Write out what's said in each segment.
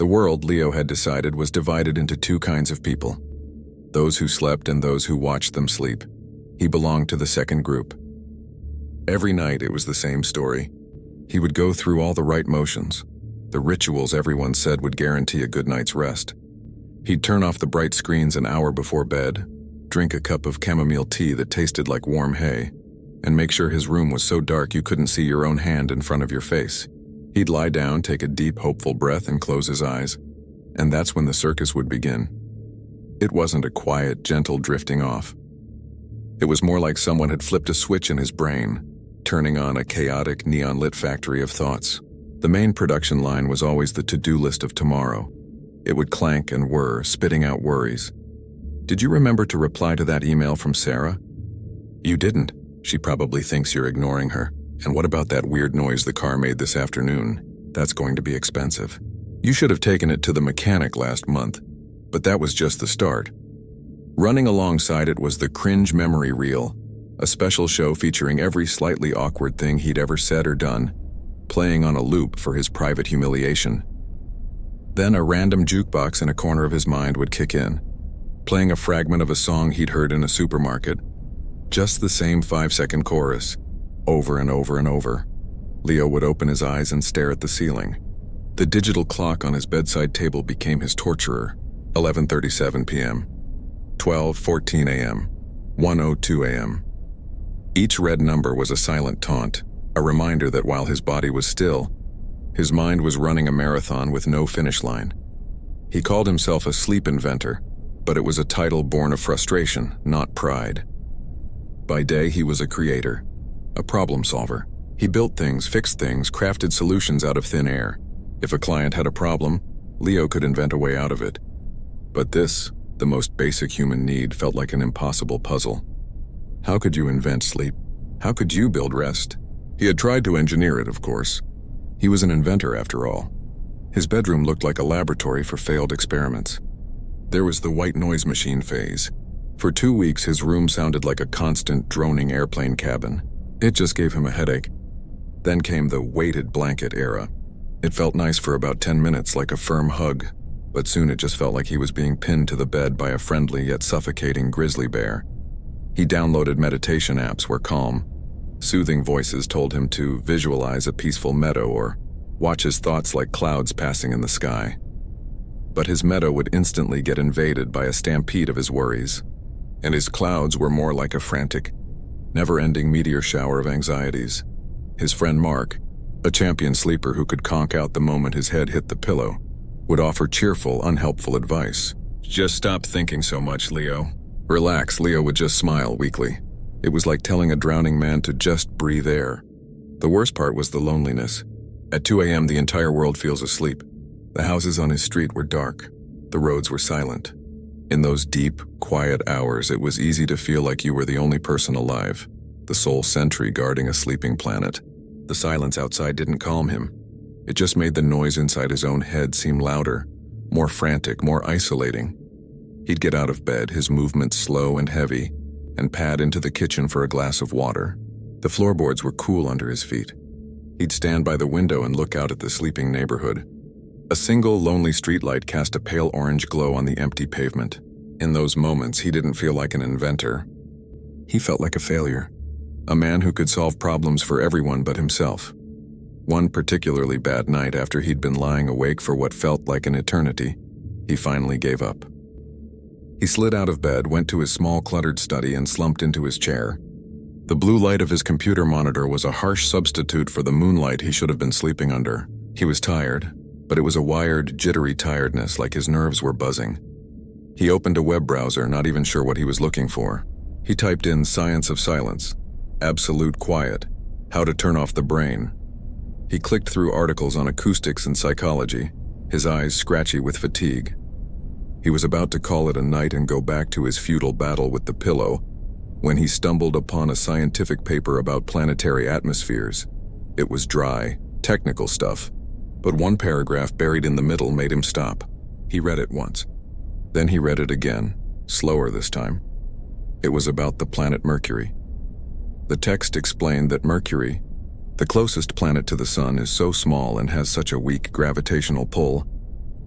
world, Leo had decided, was divided into two kinds of people: those who slept and those who watched them sleep. He belonged to the second group. Every night it was the same story. He would go through all the right motions, the rituals everyone said would guarantee a good night's rest. He'd turn off the bright screens an hour before bed, drink a cup of chamomile tea that tasted like warm hay, and make sure his room was so dark you couldn't see your own hand in front of your face. He'd lie down, take a deep, hopeful breath, and close his eyes, and that's when the circus would begin. It wasn't a quiet, gentle drifting off. It was more like someone had flipped a switch in his brain, turning on a chaotic, neon-lit factory of thoughts. The main production line was always the to-do list of tomorrow. It would clank and whir, spitting out worries. Did you remember to reply to that email from Sarah? You didn't. She probably thinks you're ignoring her. And what about that weird noise the car made this afternoon? That's going to be expensive. You should have taken it to the mechanic last month. But that was just the start. Running alongside it was the Cringe Memory Reel, a special show featuring every slightly awkward thing he'd ever said or done, playing on a loop for his private humiliation. Then a random jukebox in a corner of his mind would kick in, playing a fragment of a song he'd heard in a supermarket. Just the same 5-second chorus, over and over and over. Leo would open his eyes and stare at the ceiling. The digital clock on his bedside table became his torturer. 11:37 p.m., 12:14 a.m., 1:02 a.m. Each red number was a silent taunt, a reminder that while his body was still, his mind was running a marathon with no finish line. He called himself a sleep inventor, but it was a title born of frustration, not pride. By day, he was a creator, a problem solver. He built things, fixed things, crafted solutions out of thin air. If a client had a problem, Leo could invent a way out of it. But this, the most basic human need, felt like an impossible puzzle. How could you invent sleep? How could you build rest? He had tried to engineer it, of course. He was an inventor, after all. His bedroom looked like a laboratory for failed experiments. There was the white noise machine phase. For 2 weeks, his room sounded like a constant, droning airplane cabin. It just gave him a headache. Then came the weighted blanket era. It felt nice for about 10 minutes, like a firm hug, but soon it just felt like he was being pinned to the bed by a friendly yet suffocating grizzly bear. He downloaded meditation apps where calm, soothing voices told him to visualize a peaceful meadow or watch his thoughts like clouds passing in the sky. But his meadow would instantly get invaded by a stampede of his worries, and his clouds were more like a frantic, never-ending meteor shower of anxieties. His friend Mark, a champion sleeper who could conk out the moment his head hit the pillow, would offer cheerful, unhelpful advice. Just stop thinking so much, Leo. Relax, Leo would just smile weakly. It was like telling a drowning man to just breathe air. The worst part was the loneliness. At 2 a.m., the entire world feels asleep. The houses on his street were dark. The roads were silent. In those deep, quiet hours, it was easy to feel like you were the only person alive, the sole sentry guarding a sleeping planet. The silence outside didn't calm him. It just made the noise inside his own head seem louder, more frantic, more isolating. He'd get out of bed, his movements slow and heavy, and pad into the kitchen for a glass of water. The floorboards were cool under his feet. He'd stand by the window and look out at the sleeping neighborhood. A single lonely streetlight cast a pale orange glow on the empty pavement. In those moments, he didn't feel like an inventor. He felt like a failure. A man who could solve problems for everyone but himself. One particularly bad night, after he'd been lying awake for what felt like an eternity, he finally gave up. He slid out of bed, went to his small cluttered study, and slumped into his chair. The blue light of his computer monitor was a harsh substitute for the moonlight he should have been sleeping under. He was tired, but it was a wired, jittery tiredness, like his nerves were buzzing. He opened a web browser, not even sure what he was looking for. He typed in Science of Silence, Absolute Quiet, How to Turn Off the Brain. He clicked through articles on acoustics and psychology, his eyes scratchy with fatigue. He was about to call it a night and go back to his futile battle with the pillow when he stumbled upon a scientific paper about planetary atmospheres. It was dry, technical stuff, but one paragraph buried in the middle made him stop. He read it once. Then he read it again, slower this time. It was about the planet Mercury. The text explained that Mercury, the closest planet to the sun, is so small and has such a weak gravitational pull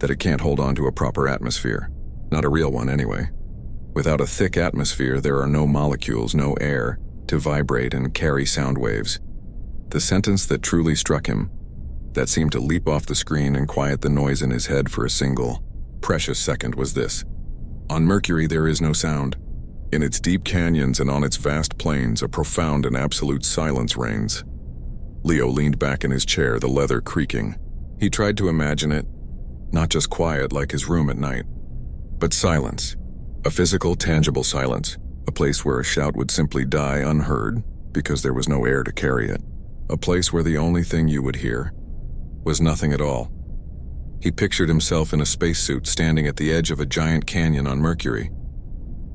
that it can't hold on to a proper atmosphere. Not a real one, anyway. Without a thick atmosphere, there are no molecules, no air, to vibrate and carry sound waves. The sentence that truly struck him, that seemed to leap off the screen and quiet the noise in his head for a single, precious second, was this: on Mercury there is no sound. In its deep canyons and on its vast plains, a profound and absolute silence reigns. Leo leaned back in his chair, the leather creaking. He tried to imagine it, not just quiet like his room at night, but silence. A physical, tangible silence. A place where a shout would simply die unheard because there was no air to carry it. A place where the only thing you would hear was nothing at all. He pictured himself in a spacesuit standing at the edge of a giant canyon on Mercury.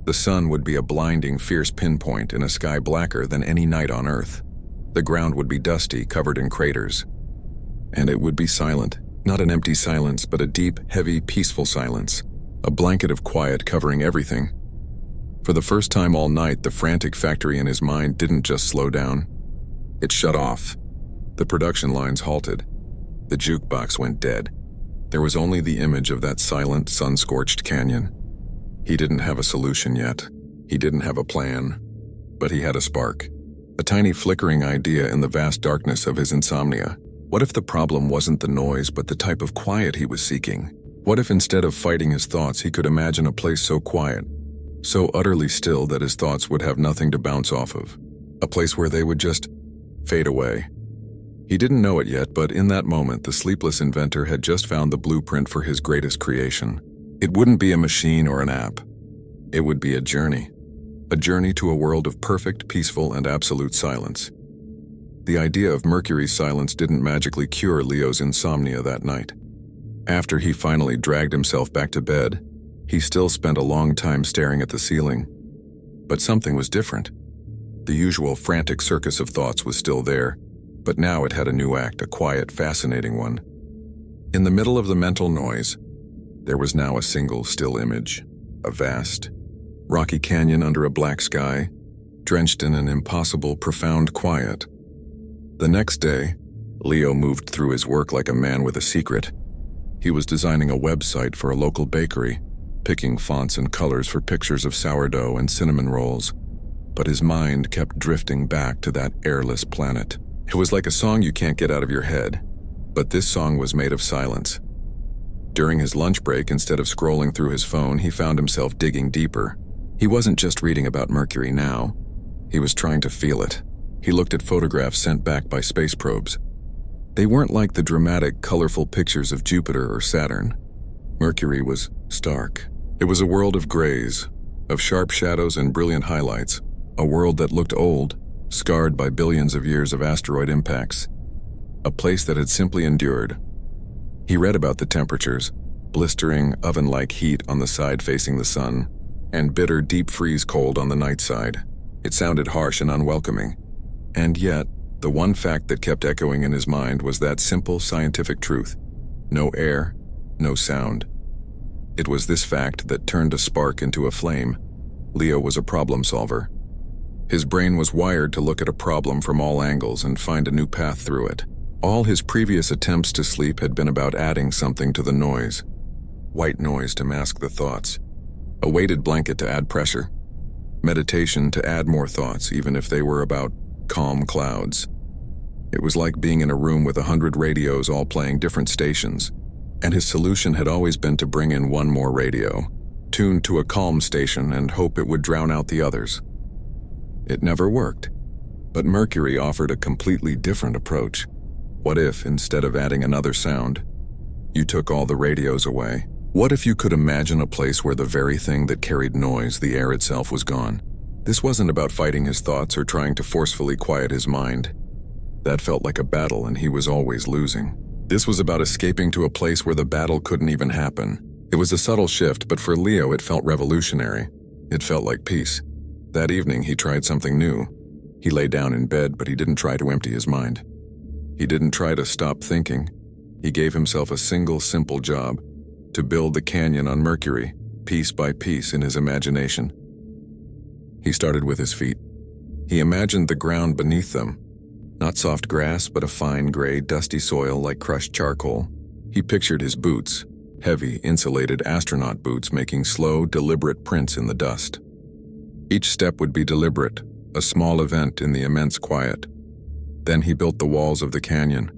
The sun would be a blinding, fierce pinpoint in a sky blacker than any night on Earth. The ground would be dusty, covered in craters. And it would be silent. Not an empty silence, but a deep, heavy, peaceful silence. A blanket of quiet covering everything. For the first time all night, the frantic factory in his mind didn't just slow down. It shut off. The production lines halted. The jukebox went dead. There was only the image of that silent, sun-scorched canyon. He didn't have a solution yet. He didn't have a plan. But he had a spark. A tiny flickering idea in the vast darkness of his insomnia. What if the problem wasn't the noise, but the type of quiet he was seeking? What if instead of fighting his thoughts, he could imagine a place so quiet, so utterly still that his thoughts would have nothing to bounce off of? A place where they would just fade away. He didn't know it yet, but in that moment, the sleepless inventor had just found the blueprint for his greatest creation. It wouldn't be a machine or an app. It would be a journey to a world of perfect, peaceful, and absolute silence. The idea of Mercury's silence didn't magically cure Leo's insomnia that night. After he finally dragged himself back to bed, he still spent a long time staring at the ceiling. But something was different. The usual frantic circus of thoughts was still there, but now it had a new act, a quiet, fascinating one. In the middle of the mental noise, there was now a single still image, a vast, rocky canyon under a black sky, drenched in an impossible, profound quiet. The next day, Leo moved through his work like a man with a secret. He was designing a website for a local bakery, picking fonts and colors for pictures of sourdough and cinnamon rolls. But his mind kept drifting back to that airless planet. It was like a song you can't get out of your head, but this song was made of silence. During his lunch break, instead of scrolling through his phone, he found himself digging deeper. He wasn't just reading about Mercury now. He was trying to feel it. He looked at photographs sent back by space probes. They weren't like the dramatic, colorful pictures of Jupiter or Saturn. Mercury was stark. It was a world of grays, of sharp shadows and brilliant highlights, a world that looked old, scarred by billions of years of asteroid impacts, a place that had simply endured. He read about the temperatures, blistering, oven-like heat on the side facing the sun, and bitter, deep freeze cold on the night side. It sounded harsh and unwelcoming. And yet, the one fact that kept echoing in his mind was that simple scientific truth. No air, no sound. It was this fact that turned a spark into a flame. Leo was a problem solver. His brain was wired to look at a problem from all angles and find a new path through it. All his previous attempts to sleep had been about adding something to the noise. White noise to mask the thoughts. A weighted blanket to add pressure. Meditation to add more thoughts, even if they were about calm clouds. It was like being in a room with 100 radios all playing different stations, and his solution had always been to bring in one more radio, tuned to a calm station, and hope it would drown out the others. It never worked, but Mercury offered a completely different approach. What if, instead of adding another sound, you took all the radios away? What if you could imagine a place where the very thing that carried noise, the air itself, was gone? This wasn't about fighting his thoughts or trying to forcefully quiet his mind. That felt like a battle, and he was always losing. This was about escaping to a place where the battle couldn't even happen. It was a subtle shift, but for Leo it felt revolutionary. It felt like peace. That evening he tried something new. He lay down in bed, but he didn't try to empty his mind. He didn't try to stop thinking. He gave himself a single, simple job: to build the canyon on Mercury, piece by piece in his imagination. He started with his feet. He imagined the ground beneath them. Not soft grass, but a fine gray, dusty soil like crushed charcoal. He pictured his boots, heavy, insulated astronaut boots making slow, deliberate prints in the dust. Each step would be deliberate, a small event in the immense quiet. Then he built the walls of the canyon.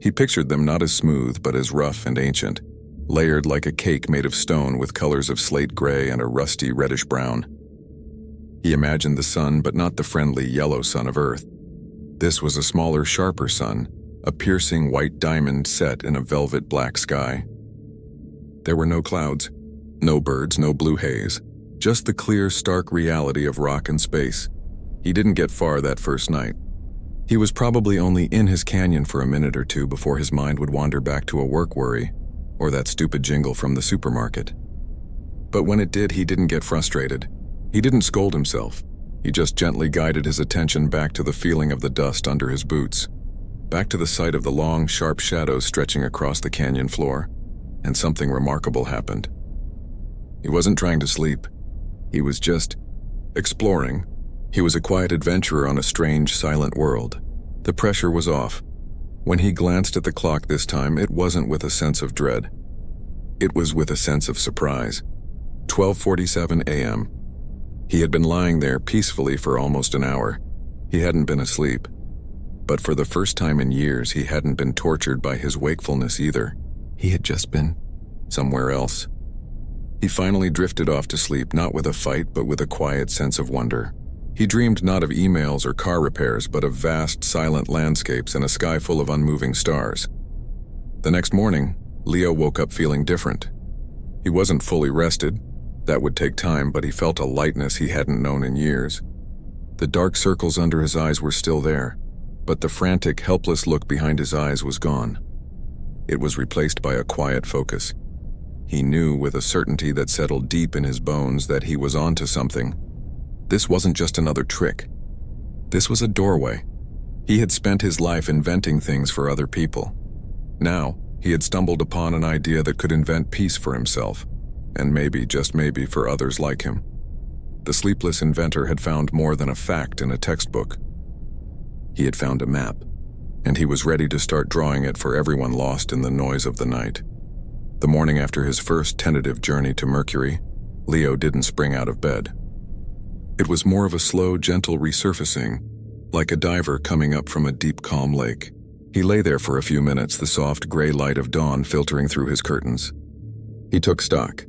He pictured them not as smooth but as rough and ancient, layered like a cake made of stone with colors of slate gray and a rusty reddish-brown. He imagined the sun, but not the friendly yellow sun of Earth. This was a smaller, sharper sun, a piercing white diamond set in a velvet black sky. There were no clouds, no birds, no blue haze, just the clear, stark reality of rock and space. He didn't get far that first night. He was probably only in his canyon for a minute or two before his mind would wander back to a work worry or that stupid jingle from the supermarket. But when it did, he didn't get frustrated. He didn't scold himself. He just gently guided his attention back to the feeling of the dust under his boots, back to the sight of the long, sharp shadows stretching across the canyon floor, and something remarkable happened. He wasn't trying to sleep. He was just exploring. He was a quiet adventurer on a strange, silent world. The pressure was off. When he glanced at the clock this time, it wasn't with a sense of dread. It was with a sense of surprise. 12:47 a.m. He had been lying there peacefully for almost an hour. He hadn't been asleep. But for the first time in years, he hadn't been tortured by his wakefulness either. He had just been somewhere else. He finally drifted off to sleep, not with a fight, but with a quiet sense of wonder. He dreamed not of emails or car repairs, but of vast, silent landscapes and a sky full of unmoving stars. The next morning, Leo woke up feeling different. He wasn't fully rested. That would take time, but he felt a lightness he hadn't known in years. The dark circles under his eyes were still there, but the frantic, helpless look behind his eyes was gone. It was replaced by a quiet focus. He knew with a certainty that settled deep in his bones that he was onto something. This wasn't just another trick. This was a doorway. He had spent his life inventing things for other people. Now, he had stumbled upon an idea that could invent peace for himself, and maybe, just maybe, for others like him. The sleepless inventor had found more than a fact in a textbook. He had found a map, and he was ready to start drawing it for everyone lost in the noise of the night. The morning after his first tentative journey to Mercury, Leo didn't spring out of bed. It was more of a slow, gentle resurfacing, like a diver coming up from a deep, calm lake. He lay there for a few minutes, the soft gray light of dawn filtering through his curtains. He took stock.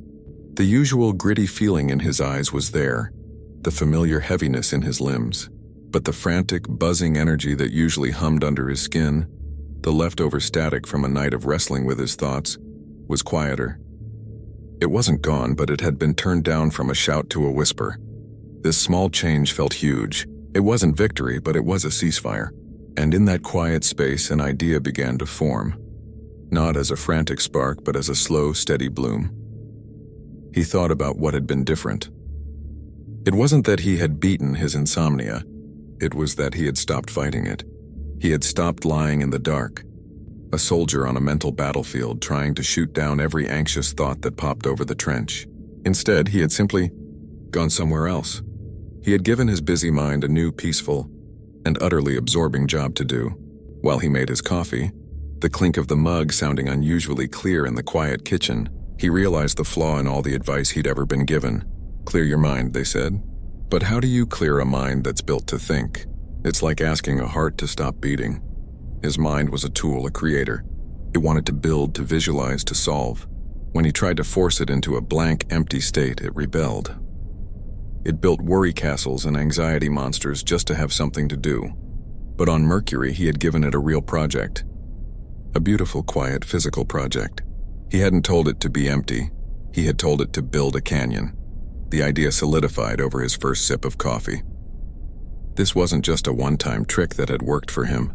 The usual gritty feeling in his eyes was there, the familiar heaviness in his limbs, but the frantic, buzzing energy that usually hummed under his skin, the leftover static from a night of wrestling with his thoughts, was quieter. It wasn't gone, but it had been turned down from a shout to a whisper. This small change felt huge. It wasn't victory, but it was a ceasefire. And in that quiet space, an idea began to form. Not as a frantic spark, but as a slow, steady bloom. He thought about what had been different. It wasn't that he had beaten his insomnia. It was that he had stopped fighting it. He had stopped lying in the dark. A soldier on a mental battlefield trying to shoot down every anxious thought that popped over the trench. Instead, he had simply gone somewhere else. He had given his busy mind a new, peaceful, and utterly absorbing job to do. While he made his coffee, the clink of the mug sounding unusually clear in the quiet kitchen, he realized the flaw in all the advice he'd ever been given. Clear your mind, they said. But how do you clear a mind that's built to think? It's like asking a heart to stop beating. His mind was a tool, a creator. It wanted to build, to visualize, to solve. When he tried to force it into a blank, empty state, it rebelled. It built worry castles and anxiety monsters just to have something to do. But on Mercury, he had given it a real project. A beautiful, quiet, physical project. He hadn't told it to be empty. He had told it to build a canyon. The idea solidified over his first sip of coffee. This wasn't just a one-time trick that had worked for him.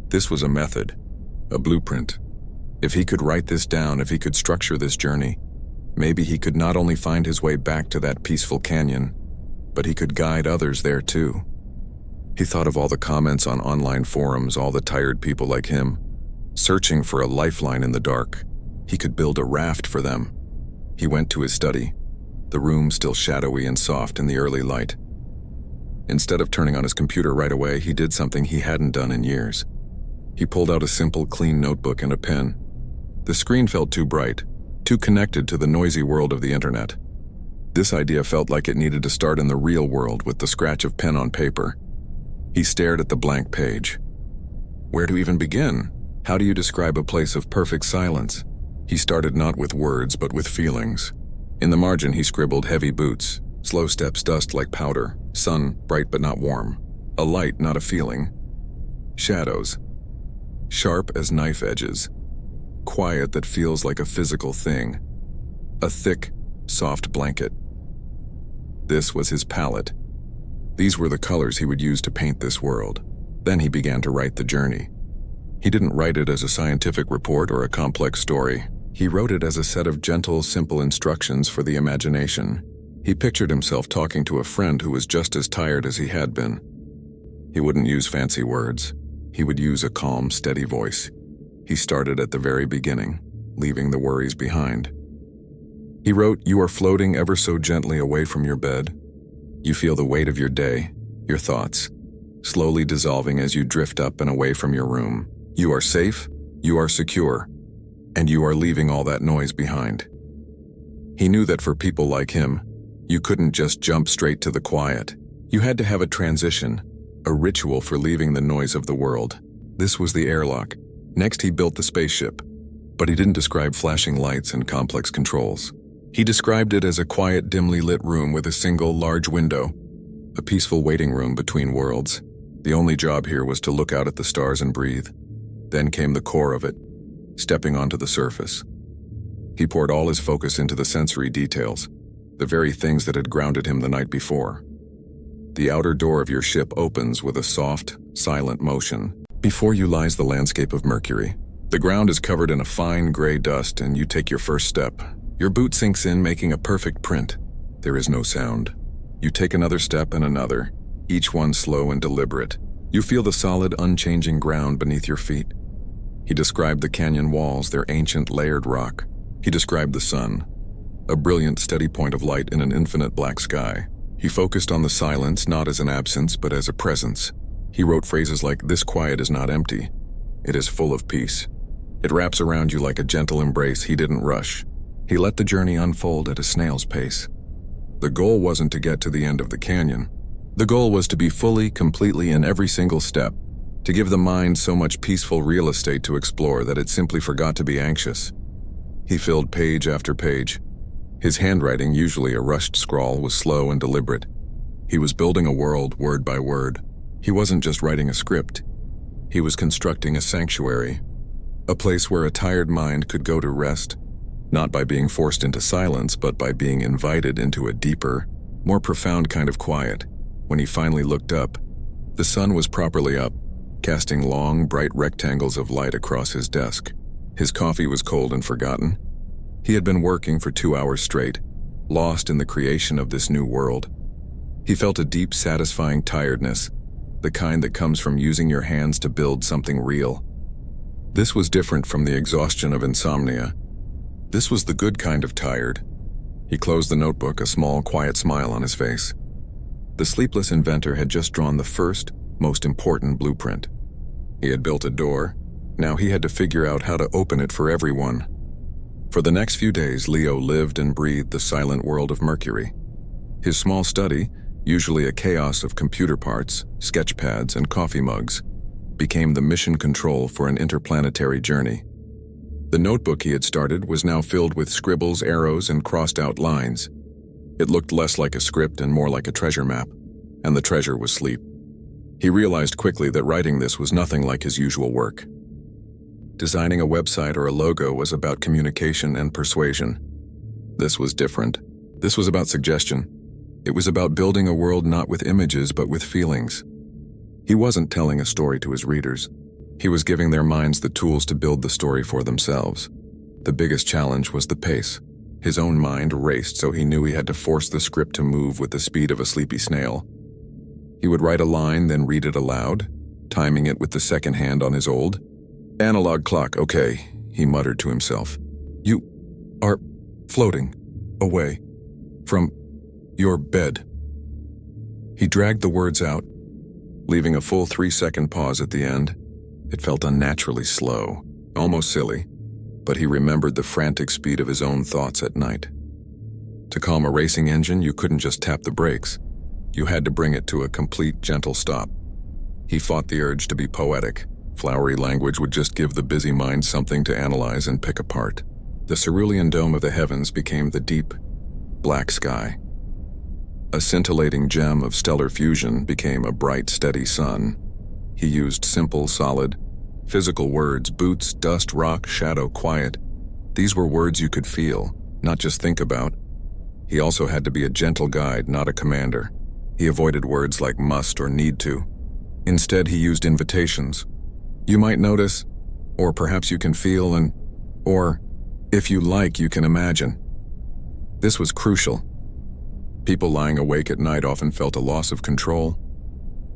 This was a method, a blueprint. If he could write this down, if he could structure this journey, maybe he could not only find his way back to that peaceful canyon, but he could guide others there too. He thought of all the comments on online forums, all the tired people like him, searching for a lifeline in the dark. He could build a raft for them. He went to his study, the room still shadowy and soft in the early light. Instead of turning on his computer right away, he did something he hadn't done in years. He pulled out a simple, clean notebook and a pen. The screen felt too bright, too connected to the noisy world of the internet. This idea felt like it needed to start in the real world with the scratch of pen on paper. He stared at the blank page. Where to even begin? How do you describe a place of perfect silence? He started not with words, but with feelings. In the margin, he scribbled heavy boots, slow steps, dust like powder, sun, bright but not warm, a light, not a feeling, shadows, sharp as knife edges, quiet that feels like a physical thing, a thick, soft blanket. This was his palette. These were the colors he would use to paint this world. Then he began to write the journey. He didn't write it as a scientific report or a complex story. He wrote it as a set of gentle, simple instructions for the imagination. He pictured himself talking to a friend who was just as tired as he had been. He wouldn't use fancy words. He would use a calm, steady voice. He started at the very beginning, leaving the worries behind. He wrote, "You are floating ever so gently away from your bed. You feel the weight of your day, your thoughts, slowly dissolving as you drift up and away from your room. You are safe, you are secure, and you are leaving all that noise behind." He knew that for people like him, you couldn't just jump straight to the quiet. You had to have a transition, a ritual for leaving the noise of the world. This was the airlock. Next, he built the spaceship, but he didn't describe flashing lights and complex controls. He described it as a quiet, dimly lit room with a single large window, a peaceful waiting room between worlds. The only job here was to look out at the stars and breathe. Then came the core of it, stepping onto the surface. He poured all his focus into the sensory details, the very things that had grounded him the night before. The outer door of your ship opens with a soft, silent motion. Before you lies the landscape of Mercury. The ground is covered in a fine gray dust, and you take your first step. Your boot sinks in, making a perfect print. There is no sound. You take another step and another, each one slow and deliberate. You feel the solid, unchanging ground beneath your feet. He described the canyon walls, their ancient, layered rock. He described the sun, a brilliant, steady point of light in an infinite black sky. He focused on the silence, not as an absence, but as a presence. He wrote phrases like, "This quiet is not empty. It is full of peace. It wraps around you like a gentle embrace." He didn't rush. He let the journey unfold at a snail's pace. The goal wasn't to get to the end of the canyon. The goal was to be fully, completely in every single step, to give the mind so much peaceful real estate to explore that it simply forgot to be anxious. He filled page after page. His handwriting, usually a rushed scrawl, was slow and deliberate. He was building a world, word by word. He wasn't just writing a script. He was constructing a sanctuary, a place where a tired mind could go to rest, not by being forced into silence, but by being invited into a deeper, more profound kind of quiet. When he finally looked up, the sun was properly up, casting long, bright rectangles of light across his desk. His coffee was cold and forgotten. He had been working for 2 hours straight, lost in the creation of this new world. He felt a deep, satisfying tiredness, the kind that comes from using your hands to build something real. This was different from the exhaustion of insomnia. This was the good kind of tired. He closed the notebook, a small, quiet smile on his face. The sleepless inventor had just drawn the first, most important blueprint. He had built a door. Now he had to figure out how to open it for everyone. For the next few days, Leo lived and breathed the silent world of Mercury. His small study, usually a chaos of computer parts, sketch pads, and coffee mugs, became the mission control for an interplanetary journey. The notebook he had started was now filled with scribbles, arrows, and crossed-out lines. It looked less like a script and more like a treasure map, and the treasure was sleep. He realized quickly that writing this was nothing like his usual work. Designing a website or a logo was about communication and persuasion. This was different. This was about suggestion. It was about building a world not with images but with feelings. He wasn't telling a story to his readers. He was giving their minds the tools to build the story for themselves. The biggest challenge was the pace. His own mind raced, so he knew he had to force the script to move with the speed of a sleepy snail. He would write a line, then read it aloud, timing it with the second hand on his old analog clock. "Okay," he muttered to himself. "You are floating away from your bed." He dragged the words out, leaving a full 3-second pause at the end. It felt unnaturally slow, almost silly, but he remembered the frantic speed of his own thoughts at night. To calm a racing engine, you couldn't just tap the brakes. You had to bring it to a complete, gentle stop. He fought the urge to be poetic. Flowery language would just give the busy mind something to analyze and pick apart. The cerulean dome of the heavens became the deep, black sky. A scintillating gem of stellar fusion became a bright, steady sun. He used simple, solid, physical words: boots, dust, rock, shadow, quiet. These were words you could feel, not just think about. He also had to be a gentle guide, not a commander. He avoided words like must or need to. Instead, he used invitations. You might notice, or perhaps you can feel, or, if you like, you can imagine. This was crucial. People lying awake at night often felt a loss of control.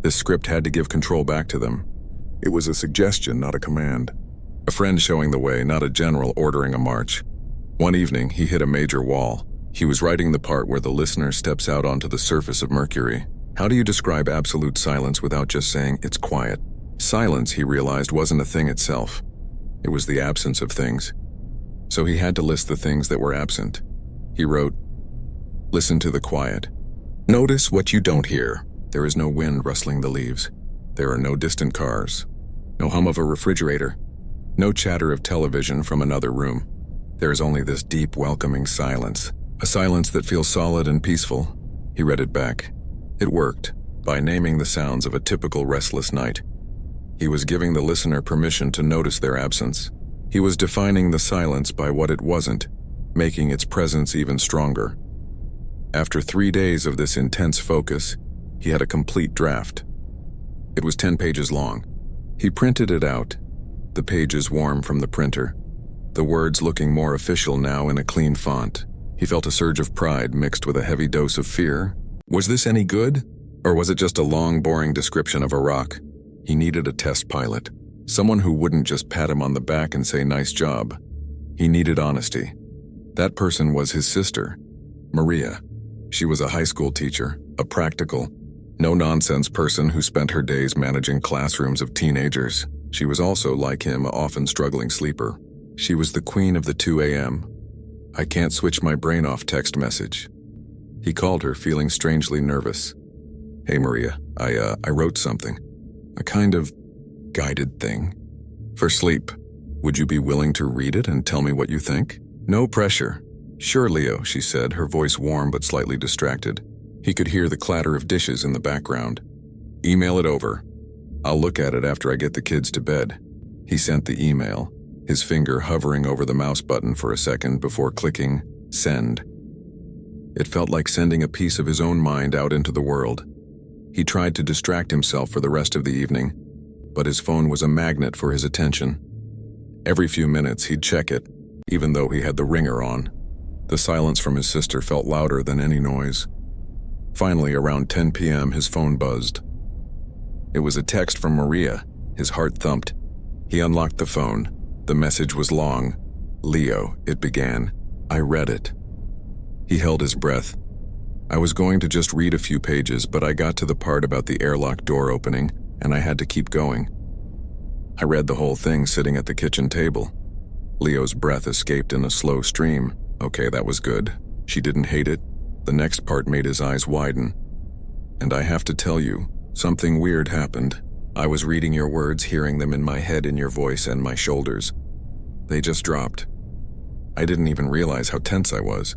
This script had to give control back to them. It was a suggestion, not a command. A friend showing the way, not a general ordering a march. One evening, he hit a major wall. He was writing the part where the listener steps out onto the surface of Mercury. How do you describe absolute silence without just saying, "It's quiet"? Silence, he realized, wasn't a thing itself. It was the absence of things. So he had to list the things that were absent. He wrote, "Listen to the quiet. Notice what you don't hear. There is no wind rustling the leaves. There are no distant cars. No hum of a refrigerator. No chatter of television from another room. There is only this deep, welcoming silence. A silence that feels solid and peaceful." He read it back. It worked. By naming the sounds of a typical restless night, he was giving the listener permission to notice their absence. He was defining the silence by what it wasn't, making its presence even stronger. After 3 days of this intense focus, he had a complete draft. It was 10 pages long. He printed it out, the pages warm from the printer, the words looking more official now in a clean font. He felt a surge of pride mixed with a heavy dose of fear. Was this any good? Or was it just a long, boring description of a rock? He needed a test pilot, someone who wouldn't just pat him on the back and say, "Nice job." He needed honesty. That person was his sister, Maria. She was a high school teacher, a practical, no-nonsense person who spent her days managing classrooms of teenagers. She was also, like him, a often struggling sleeper. She was the queen of the 2 a.m. "I can't switch my brain off" text message. He called her, feeling strangely nervous. "Hey Maria, I wrote something. A kind of guided thing. For sleep. Would you be willing to read it and tell me what you think?" "No pressure." "Sure, Leo," she said, her voice warm but slightly distracted. He could hear the clatter of dishes in the background. "Email it over. I'll look at it after I get the kids to bed." He sent the email, his finger hovering over the mouse button for a second before clicking send. It felt like sending a piece of his own mind out into the world. He tried to distract himself for the rest of the evening, but his phone was a magnet for his attention. Every few minutes he'd check it, even though he had the ringer on. The silence from his sister felt louder than any noise. Finally, around 10 p.m., his phone buzzed. It was a text from Maria. His heart thumped. He unlocked the phone. The message was long. "Leo," it began. I read it. He held his breath. I was going to just read a few pages, but I got to the part about the airlock door opening, and I had to keep going. I read the whole thing sitting at the kitchen table. Leo's breath escaped in a slow stream. Okay, that was good. She didn't hate it. The next part made his eyes widen. "And I have to tell you, something weird happened. I was reading your words, hearing them in my head, in your voice and my shoulders. They just dropped. I didn't even realize how tense I was.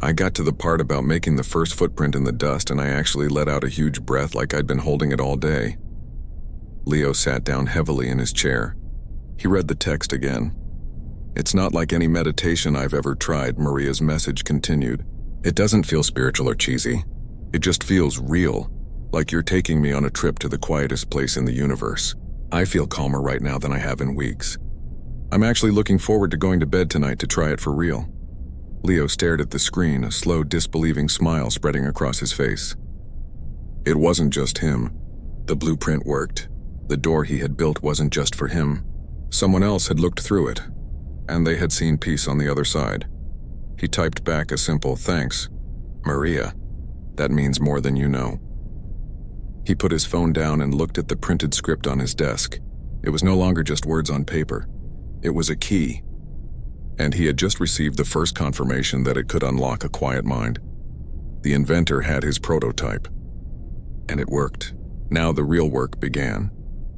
I got to the part about making the first footprint in the dust, and I actually let out a huge breath like I'd been holding it all day." Leo sat down heavily in his chair. He read the text again. "It's not like any meditation I've ever tried," Maria's message continued. "It doesn't feel spiritual or cheesy. It just feels real, like you're taking me on a trip to the quietest place in the universe. I feel calmer right now than I have in weeks. I'm actually looking forward to going to bed tonight to try it for real." Leo stared at the screen, a slow, disbelieving smile spreading across his face. It wasn't just him. The blueprint worked. The door he had built wasn't just for him. Someone else had looked through it, and they had seen peace on the other side. He typed back a simple "Thanks, Maria. That means more than you know." He put his phone down and looked at the printed script on his desk. It was no longer just words on paper. It was a key. and he had just received the first confirmation that it could unlock a quiet mind. The inventor had his prototype, and it worked. Now the real work began.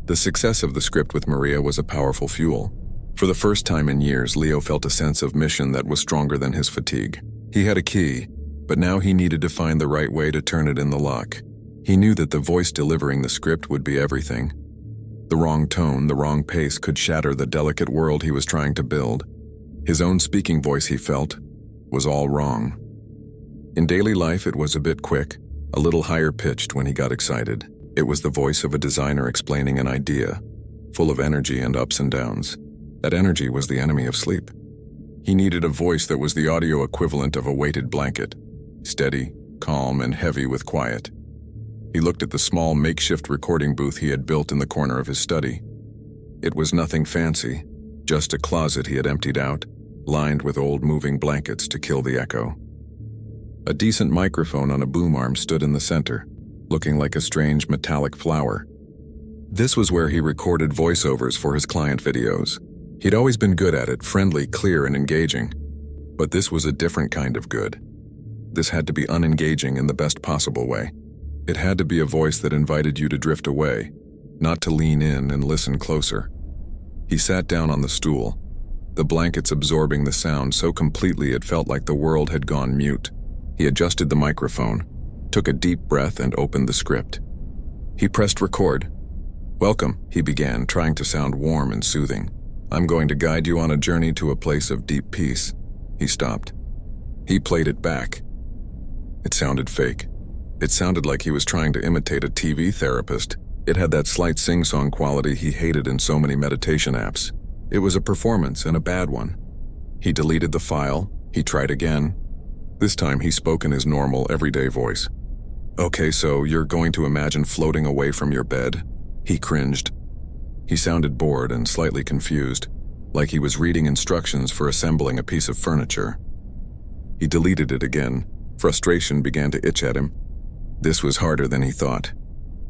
The success of the script with Maria was a powerful fuel. For the first time in years, Leo felt a sense of mission that was stronger than his fatigue. He had a key, but now he needed to find the right way to turn it in the lock. He knew that the voice delivering the script would be everything. The wrong tone, the wrong pace could shatter the delicate world he was trying to build. His own speaking voice, he felt, was all wrong. In daily life, it was a bit quick, a little higher pitched when he got excited. It was the voice of a designer explaining an idea, full of energy and ups and downs. That energy was the enemy of sleep. He needed a voice that was the audio equivalent of a weighted blanket, steady, calm, and heavy with quiet. He looked at the small makeshift recording booth he had built in the corner of his study. It was nothing fancy, just a closet he had emptied out, lined with old moving blankets to kill the echo. A decent microphone on a boom arm stood in the center, looking like a strange metallic flower. This was where he recorded voiceovers for his client videos. He'd always been good at it, friendly, clear, and engaging. But this was a different kind of good. This had to be unengaging in the best possible way. It had to be a voice that invited you to drift away, not to lean in and listen closer. He sat down on the stool, the blankets absorbing the sound so completely it felt like the world had gone mute. He adjusted the microphone, took a deep breath, and opened the script. He pressed record. "Welcome," he began, trying to sound warm and soothing. "I'm going to guide you on a journey to a place of deep peace." He stopped. He played it back. It sounded fake. It sounded like he was trying to imitate a TV therapist. It had that slight sing-song quality he hated in so many meditation apps. It was a performance, and a bad one. He deleted the file. He tried again. This time he spoke in his normal, everyday voice. "Okay, so you're going to imagine floating away from your bed?" He cringed. He sounded bored and slightly confused, like he was reading instructions for assembling a piece of furniture. He deleted it again. Frustration began to itch at him. This was harder than he thought.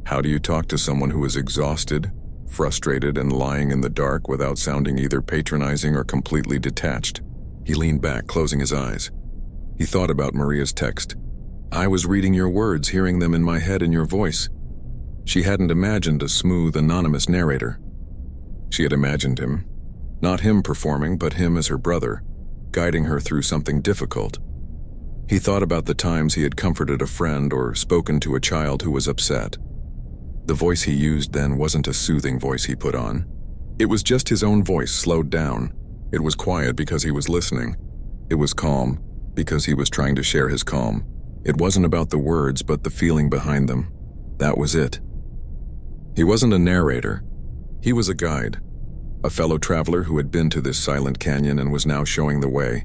How do you talk to someone who is exhausted, frustrated, and lying in the dark without sounding either patronizing or completely detached? He leaned back, closing his eyes. He thought about Maria's text. "I was reading your words, hearing them in my head in your voice." She hadn't imagined a smooth, anonymous narrator. She had imagined him. Not him performing, but him as her brother, guiding her through something difficult. He thought about the times he had comforted a friend or spoken to a child who was upset. The voice he used then wasn't a soothing voice he put on. It was just his own voice, slowed down. It was quiet because he was listening. It was calm because he was trying to share his calm. It wasn't about the words, but the feeling behind them. That was it. He wasn't a narrator. He was a guide, a fellow traveler who had been to this silent canyon and was now showing the way.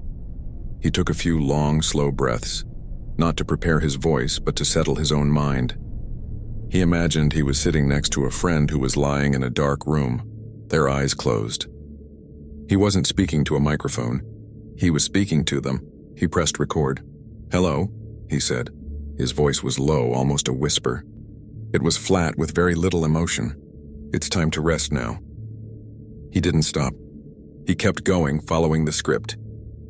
He took a few long, slow breaths, not to prepare his voice, but to settle his own mind. He imagined he was sitting next to a friend who was lying in a dark room, their eyes closed. He wasn't speaking to a microphone. He was speaking to them. He pressed record. "Hello," he said. His voice was low, almost a whisper. It was flat with very little emotion. "It's time to rest now." He didn't stop. He kept going, following the script.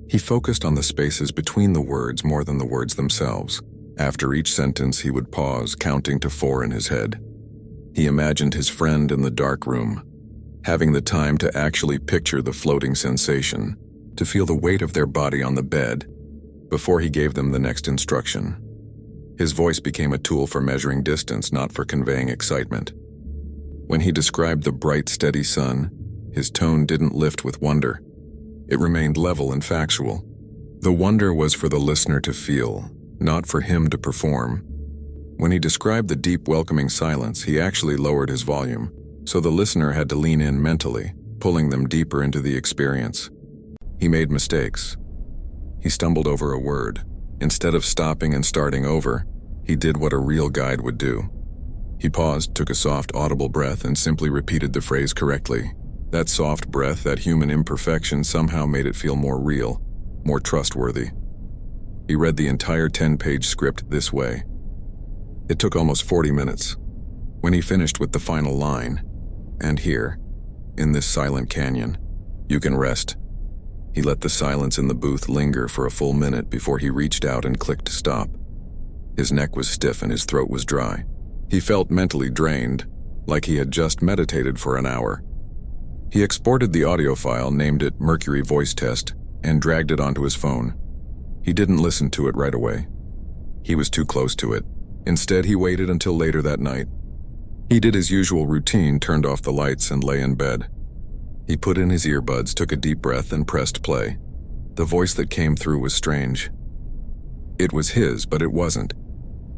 He focused on the spaces between the words more than the words themselves. After each sentence, he would pause, counting to 4 in his head. He imagined his friend in the dark room, having the time to actually picture the floating sensation, to feel the weight of their body on the bed, before he gave them the next instruction. His voice became a tool for measuring distance, not for conveying excitement. When he described the bright, steady sun, his tone didn't lift with wonder. It remained level and factual. The wonder was for the listener to feel, not for him to perform. When he described the deep, welcoming silence, he actually lowered his volume, so the listener had to lean in mentally, pulling them deeper into the experience. He made mistakes. He stumbled over a word. Instead of stopping and starting over, he did what a real guide would do. He paused, took a soft, audible breath, and simply repeated the phrase correctly. That soft breath, that human imperfection, somehow made it feel more real, more trustworthy. He read the entire 10-page script this way. It took almost 40 minutes. When he finished with the final line, "And here, in this silent canyon, you can rest," He let the silence in the booth linger for a full minute before he reached out and clicked stop. His neck was stiff and his throat was dry. He felt mentally drained, like he had just meditated for an hour. He exported the audio file, named it Mercury Voice Test, and dragged it onto his phone. He didn't listen to it right away. He was too close to it. Instead, he waited until later that night. He did his usual routine, turned off the lights, and lay in bed. He put in his earbuds, took a deep breath, and pressed play. The voice that came through was strange. It was his, but it wasn't.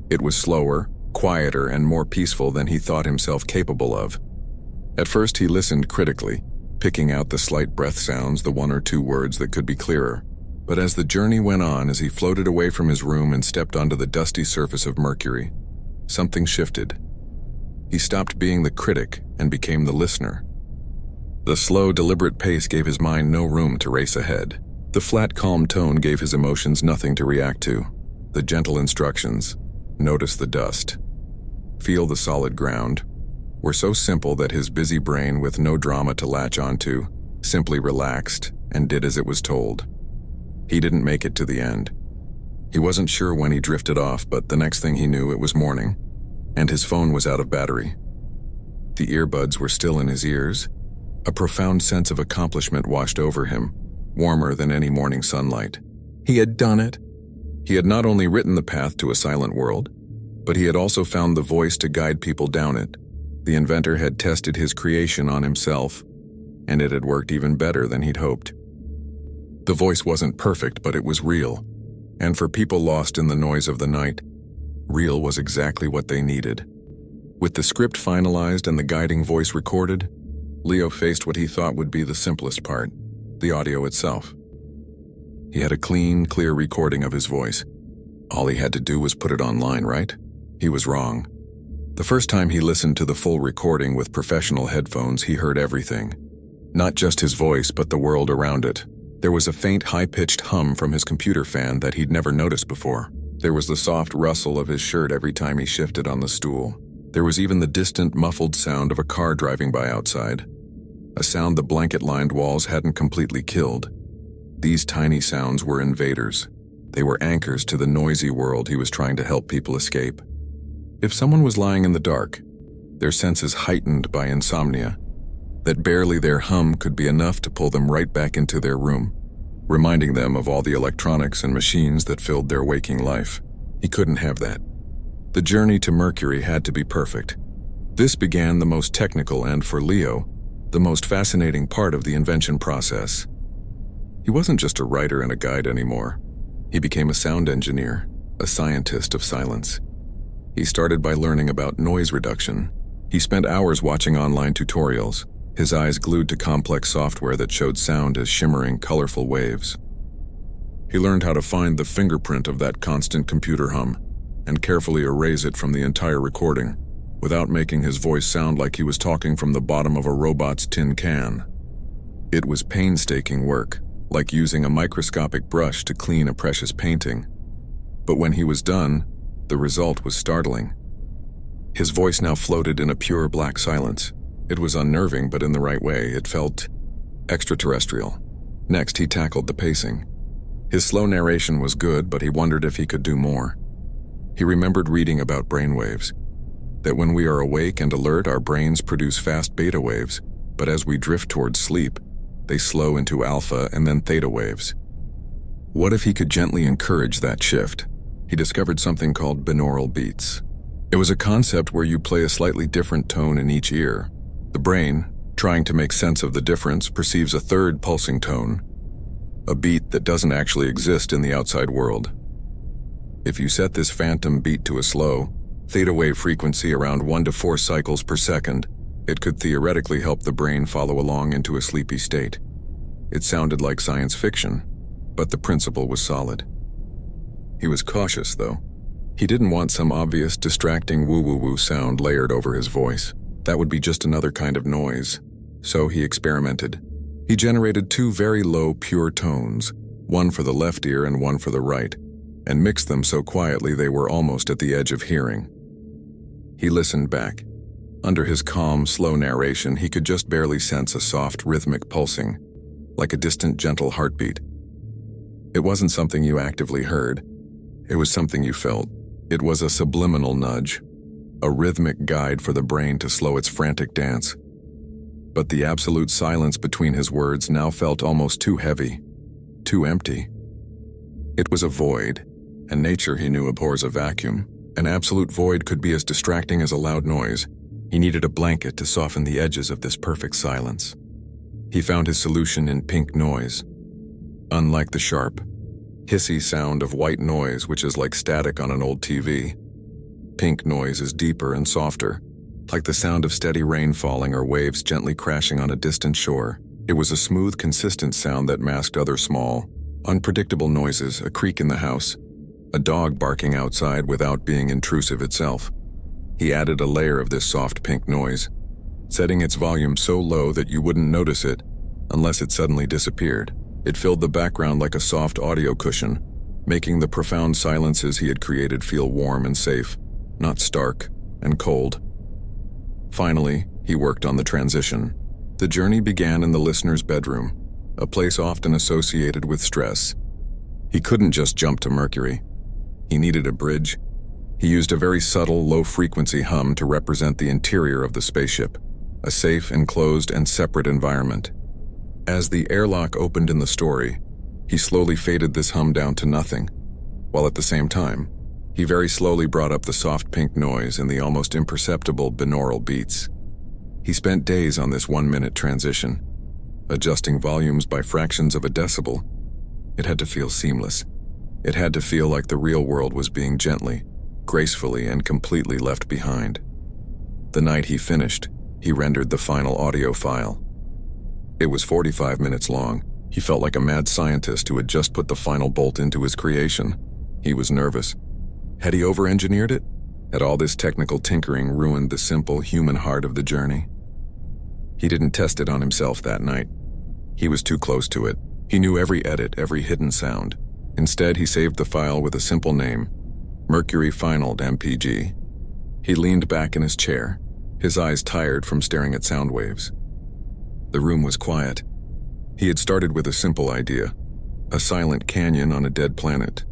It was slower, quieter, and more peaceful than he thought himself capable of. At first, he listened critically, picking out the slight breath sounds, the one or two words that could be clearer. But as the journey went on, as he floated away from his room and stepped onto the dusty surface of Mercury, something shifted. He stopped being the critic and became the listener. The slow, deliberate pace gave his mind no room to race ahead. The flat, calm tone gave his emotions nothing to react to. The gentle instructions, notice the dust, feel the solid ground, were so simple that his busy brain, with no drama to latch onto, simply relaxed and did as it was told. He didn't make it to the end. He wasn't sure when he drifted off, but the next thing he knew, it was morning, and his phone was out of battery. The earbuds were still in his ears. A profound sense of accomplishment washed over him, warmer than any morning sunlight. He had done it. He had not only written the path to a silent world, but he had also found the voice to guide people down it. The inventor had tested his creation on himself, and it had worked even better than he'd hoped. The voice wasn't perfect, but it was real, and for people lost in the noise of the night, real was exactly what they needed. With the script finalized and the guiding voice recorded, Leo faced what he thought would be the simplest part, the audio itself. He had a clean, clear recording of his voice. All he had to do was put it online, right? He was wrong. The first time he listened to the full recording with professional headphones, he heard everything. Not just his voice, but the world around it. There was a faint, high-pitched hum from his computer fan that he'd never noticed before. There was the soft rustle of his shirt every time he shifted on the stool. There was even the distant, muffled sound of a car driving by outside. A sound the blanket-lined walls hadn't completely killed. These tiny sounds were invaders. They were anchors to the noisy world he was trying to help people escape. If someone was lying in the dark, their senses heightened by insomnia, that barely their hum could be enough to pull them right back into their room, reminding them of all the electronics and machines that filled their waking life. He couldn't have that. The journey to Mercury had to be perfect. This began the most technical and, for Leo, the most fascinating part of the invention process. He wasn't just a writer and a guide anymore. He became a sound engineer, a scientist of silence. He started by learning about noise reduction. He spent hours watching online tutorials, his eyes glued to complex software that showed sound as shimmering, colorful waves. He learned how to find the fingerprint of that constant computer hum and carefully erase it from the entire recording, without making his voice sound like he was talking from the bottom of a robot's tin can. It was painstaking work, like using a microscopic brush to clean a precious painting. But when he was done, the result was startling. His voice now floated in a pure black silence. It was unnerving, but in the right way. It felt extraterrestrial. Next, he tackled the pacing. His slow narration was good, but he wondered if he could do more. He remembered reading about brainwaves, that when we are awake and alert, our brains produce fast beta waves, but as we drift towards sleep, they slow into alpha and then theta waves. What if he could gently encourage that shift? He discovered something called binaural beats. It was a concept where you play a slightly different tone in each ear. The brain, trying to make sense of the difference, perceives a third pulsing tone, a beat that doesn't actually exist in the outside world. If you set this phantom beat to a slow, theta wave frequency around 1 to 4 cycles per second, it could theoretically help the brain follow along into a sleepy state. It sounded like science fiction, but the principle was solid. He was cautious, though. He didn't want some obvious, distracting woo-woo-woo sound layered over his voice. That would be just another kind of noise. So he experimented. He generated 2 very low, pure tones, one for the left ear and one for the right, and mixed them so quietly they were almost at the edge of hearing. He listened back. Under his calm, slow narration, he could just barely sense a soft, rhythmic pulsing, like a distant, gentle heartbeat. It wasn't something you actively heard. It was something you felt. It was a subliminal nudge, a rhythmic guide for the brain to slow its frantic dance. But the absolute silence between his words now felt almost too heavy, too empty. It was a void, and nature, he knew, abhors a vacuum. An absolute void could be as distracting as a loud noise. He needed a blanket to soften the edges of this perfect silence. He found his solution in pink noise. Unlike the sharp, hissy sound of white noise, which is like static on an old TV, pink noise is deeper and softer, like the sound of steady rain falling or waves gently crashing on a distant shore. It was a smooth, consistent sound that masked other small, unpredictable noises, a creak in the house, a dog barking outside without being intrusive itself. He added a layer of this soft pink noise, setting its volume so low that you wouldn't notice it unless it suddenly disappeared. It filled the background like a soft audio cushion, making the profound silences he had created feel warm and safe, not stark and cold. Finally, he worked on the transition. The journey began in the listener's bedroom, a place often associated with stress. He couldn't just jump to Mercury. He needed a bridge. He used a very subtle, low-frequency hum to represent the interior of the spaceship, a safe, enclosed, and separate environment. As the airlock opened in the story, he slowly faded this hum down to nothing, while at the same time, he very slowly brought up the soft pink noise and the almost imperceptible binaural beats. He spent days on this 1-minute transition, adjusting volumes by fractions of a decibel. It had to feel seamless. It had to feel like the real world was being gently, gracefully, and completely left behind. The night he finished, he rendered the final audio file. It was 45 minutes long. He felt like a mad scientist who had just put the final bolt into his creation. He was nervous. Had he over-engineered it? Had all this technical tinkering ruined the simple human heart of the journey? He didn't test it on himself that night. He was too close to it. He knew every edit, every hidden sound. Instead, he saved the file with a simple name, Mercury Finaled MPG. He leaned back in his chair, his eyes tired from staring at sound waves. The room was quiet. He had started with a simple idea, a silent canyon on a dead planet.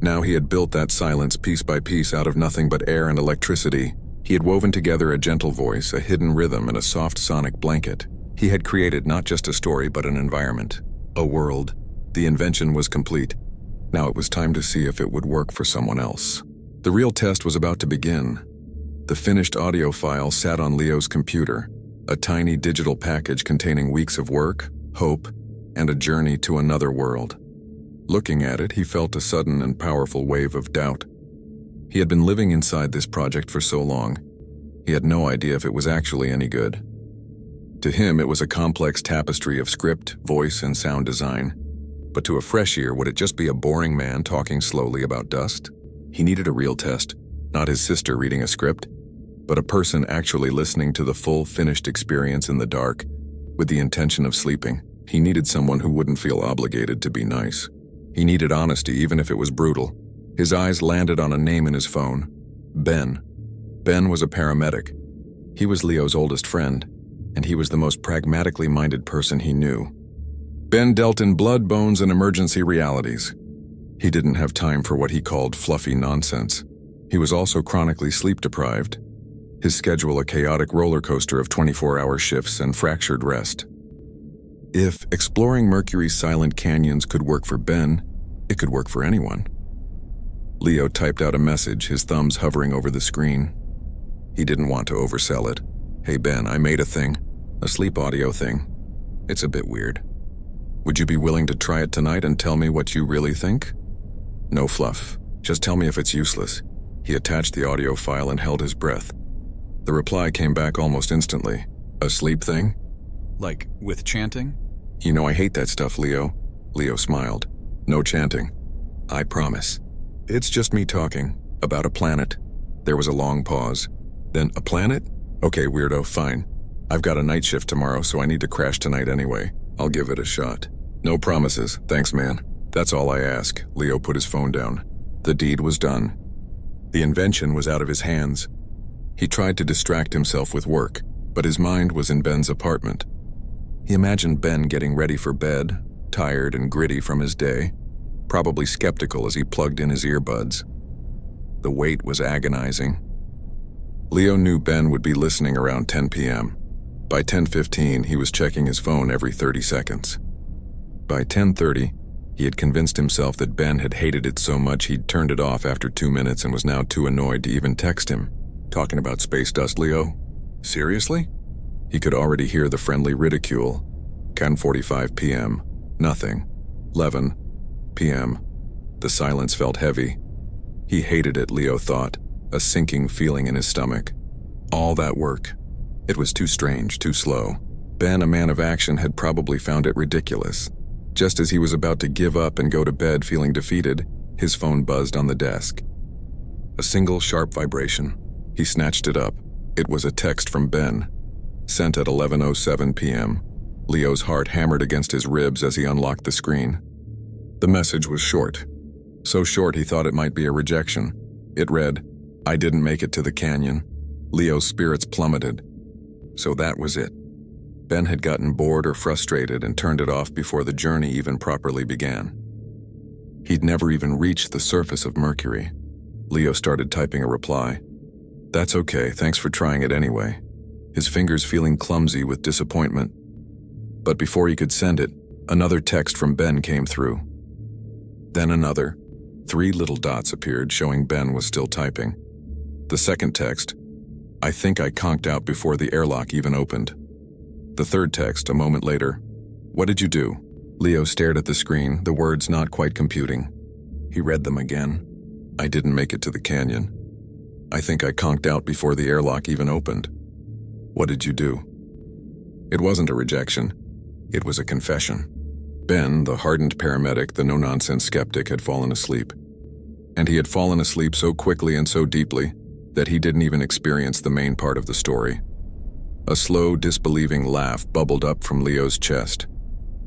Now he had built that silence piece by piece out of nothing but air and electricity. He had woven together a gentle voice, a hidden rhythm, and a soft sonic blanket. He had created not just a story but an environment, a world. The invention was complete. Now it was time to see if it would work for someone else. The real test was about to begin. The finished audio file sat on Leo's computer, a tiny digital package containing weeks of work, hope, and a journey to another world. Looking at it, he felt a sudden and powerful wave of doubt. He had been living inside this project for so long. He had no idea if it was actually any good. To him, it was a complex tapestry of script, voice, and sound design. But to a fresh ear, would it just be a boring man talking slowly about dust? He needed a real test, not his sister reading a script, but a person actually listening to the full, finished experience in the dark, with the intention of sleeping. He needed someone who wouldn't feel obligated to be nice. He needed honesty, even if it was brutal. His eyes landed on a name in his phone. Ben. Ben was a paramedic. He was Leo's oldest friend, and he was the most pragmatically minded person he knew. Ben dealt in blood, bones, and emergency realities. He didn't have time for what he called fluffy nonsense. He was also chronically sleep-deprived, his schedule a chaotic roller coaster of 24-hour shifts and fractured rest. If exploring Mercury's silent canyons could work for Ben, it could work for anyone. Leo typed out a message, his thumbs hovering over the screen. He didn't want to oversell it. Hey Ben, I made a thing. A sleep audio thing. It's a bit weird. Would you be willing to try it tonight and tell me what you really think? No fluff. Just tell me if it's useless. He attached the audio file and held his breath. The reply came back almost instantly. A sleep thing? Like, with chanting? You know I hate that stuff, Leo. Leo smiled. No chanting. I promise. It's just me talking. About a planet. There was a long pause. Then, a planet? Okay, weirdo, fine. I've got a night shift tomorrow, so I need to crash tonight anyway. I'll give it a shot. No promises. Thanks, man. That's all I ask. Leo put his phone down. The deed was done. The invention was out of his hands. He tried to distract himself with work, but his mind was in Ben's apartment. He imagined Ben getting ready for bed, tired and gritty from his day, probably skeptical as he plugged in his earbuds. The wait was agonizing. Leo knew Ben would be listening around 10 p.m. By 10:15, he was checking his phone every 30 seconds. By 10:30, he had convinced himself that Ben had hated it so much he'd turned it off after 2 minutes and was now too annoyed to even text him. Talking about space dust, Leo? Seriously? He could already hear the friendly ridicule. 10:45 p.m. Nothing. 11 p.m. The silence felt heavy. He hated it, Leo thought, a sinking feeling in his stomach. All that work. It was too strange, too slow. Ben, a man of action, had probably found it ridiculous. Just as he was about to give up and go to bed feeling defeated, his phone buzzed on the desk. A single sharp vibration. He snatched it up. It was a text from Ben, sent at 11:07 p.m. Leo's heart hammered against his ribs as he unlocked the screen. The message was short. So short he thought it might be a rejection. It read, "I didn't make it to the canyon." Leo's spirits plummeted. So that was it. Ben had gotten bored or frustrated and turned it off before the journey even properly began. He'd never even reached the surface of Mercury. Leo started typing a reply. "That's okay, thanks for trying it anyway," his fingers feeling clumsy with disappointment. But before he could send it, another text from Ben came through. Then another. 3 little dots appeared, showing Ben was still typing. The second text, "I think I conked out before the airlock even opened." The third text, a moment later, "What did you do?" Leo stared at the screen, the words not quite computing. He read them again. "I didn't make it to the canyon. I think I conked out before the airlock even opened. What did you do?" It wasn't a rejection. It was a confession. Ben, the hardened paramedic, the no-nonsense skeptic, had fallen asleep. And he had fallen asleep so quickly and so deeply that he didn't even experience the main part of the story. A slow, disbelieving laugh bubbled up from Leo's chest.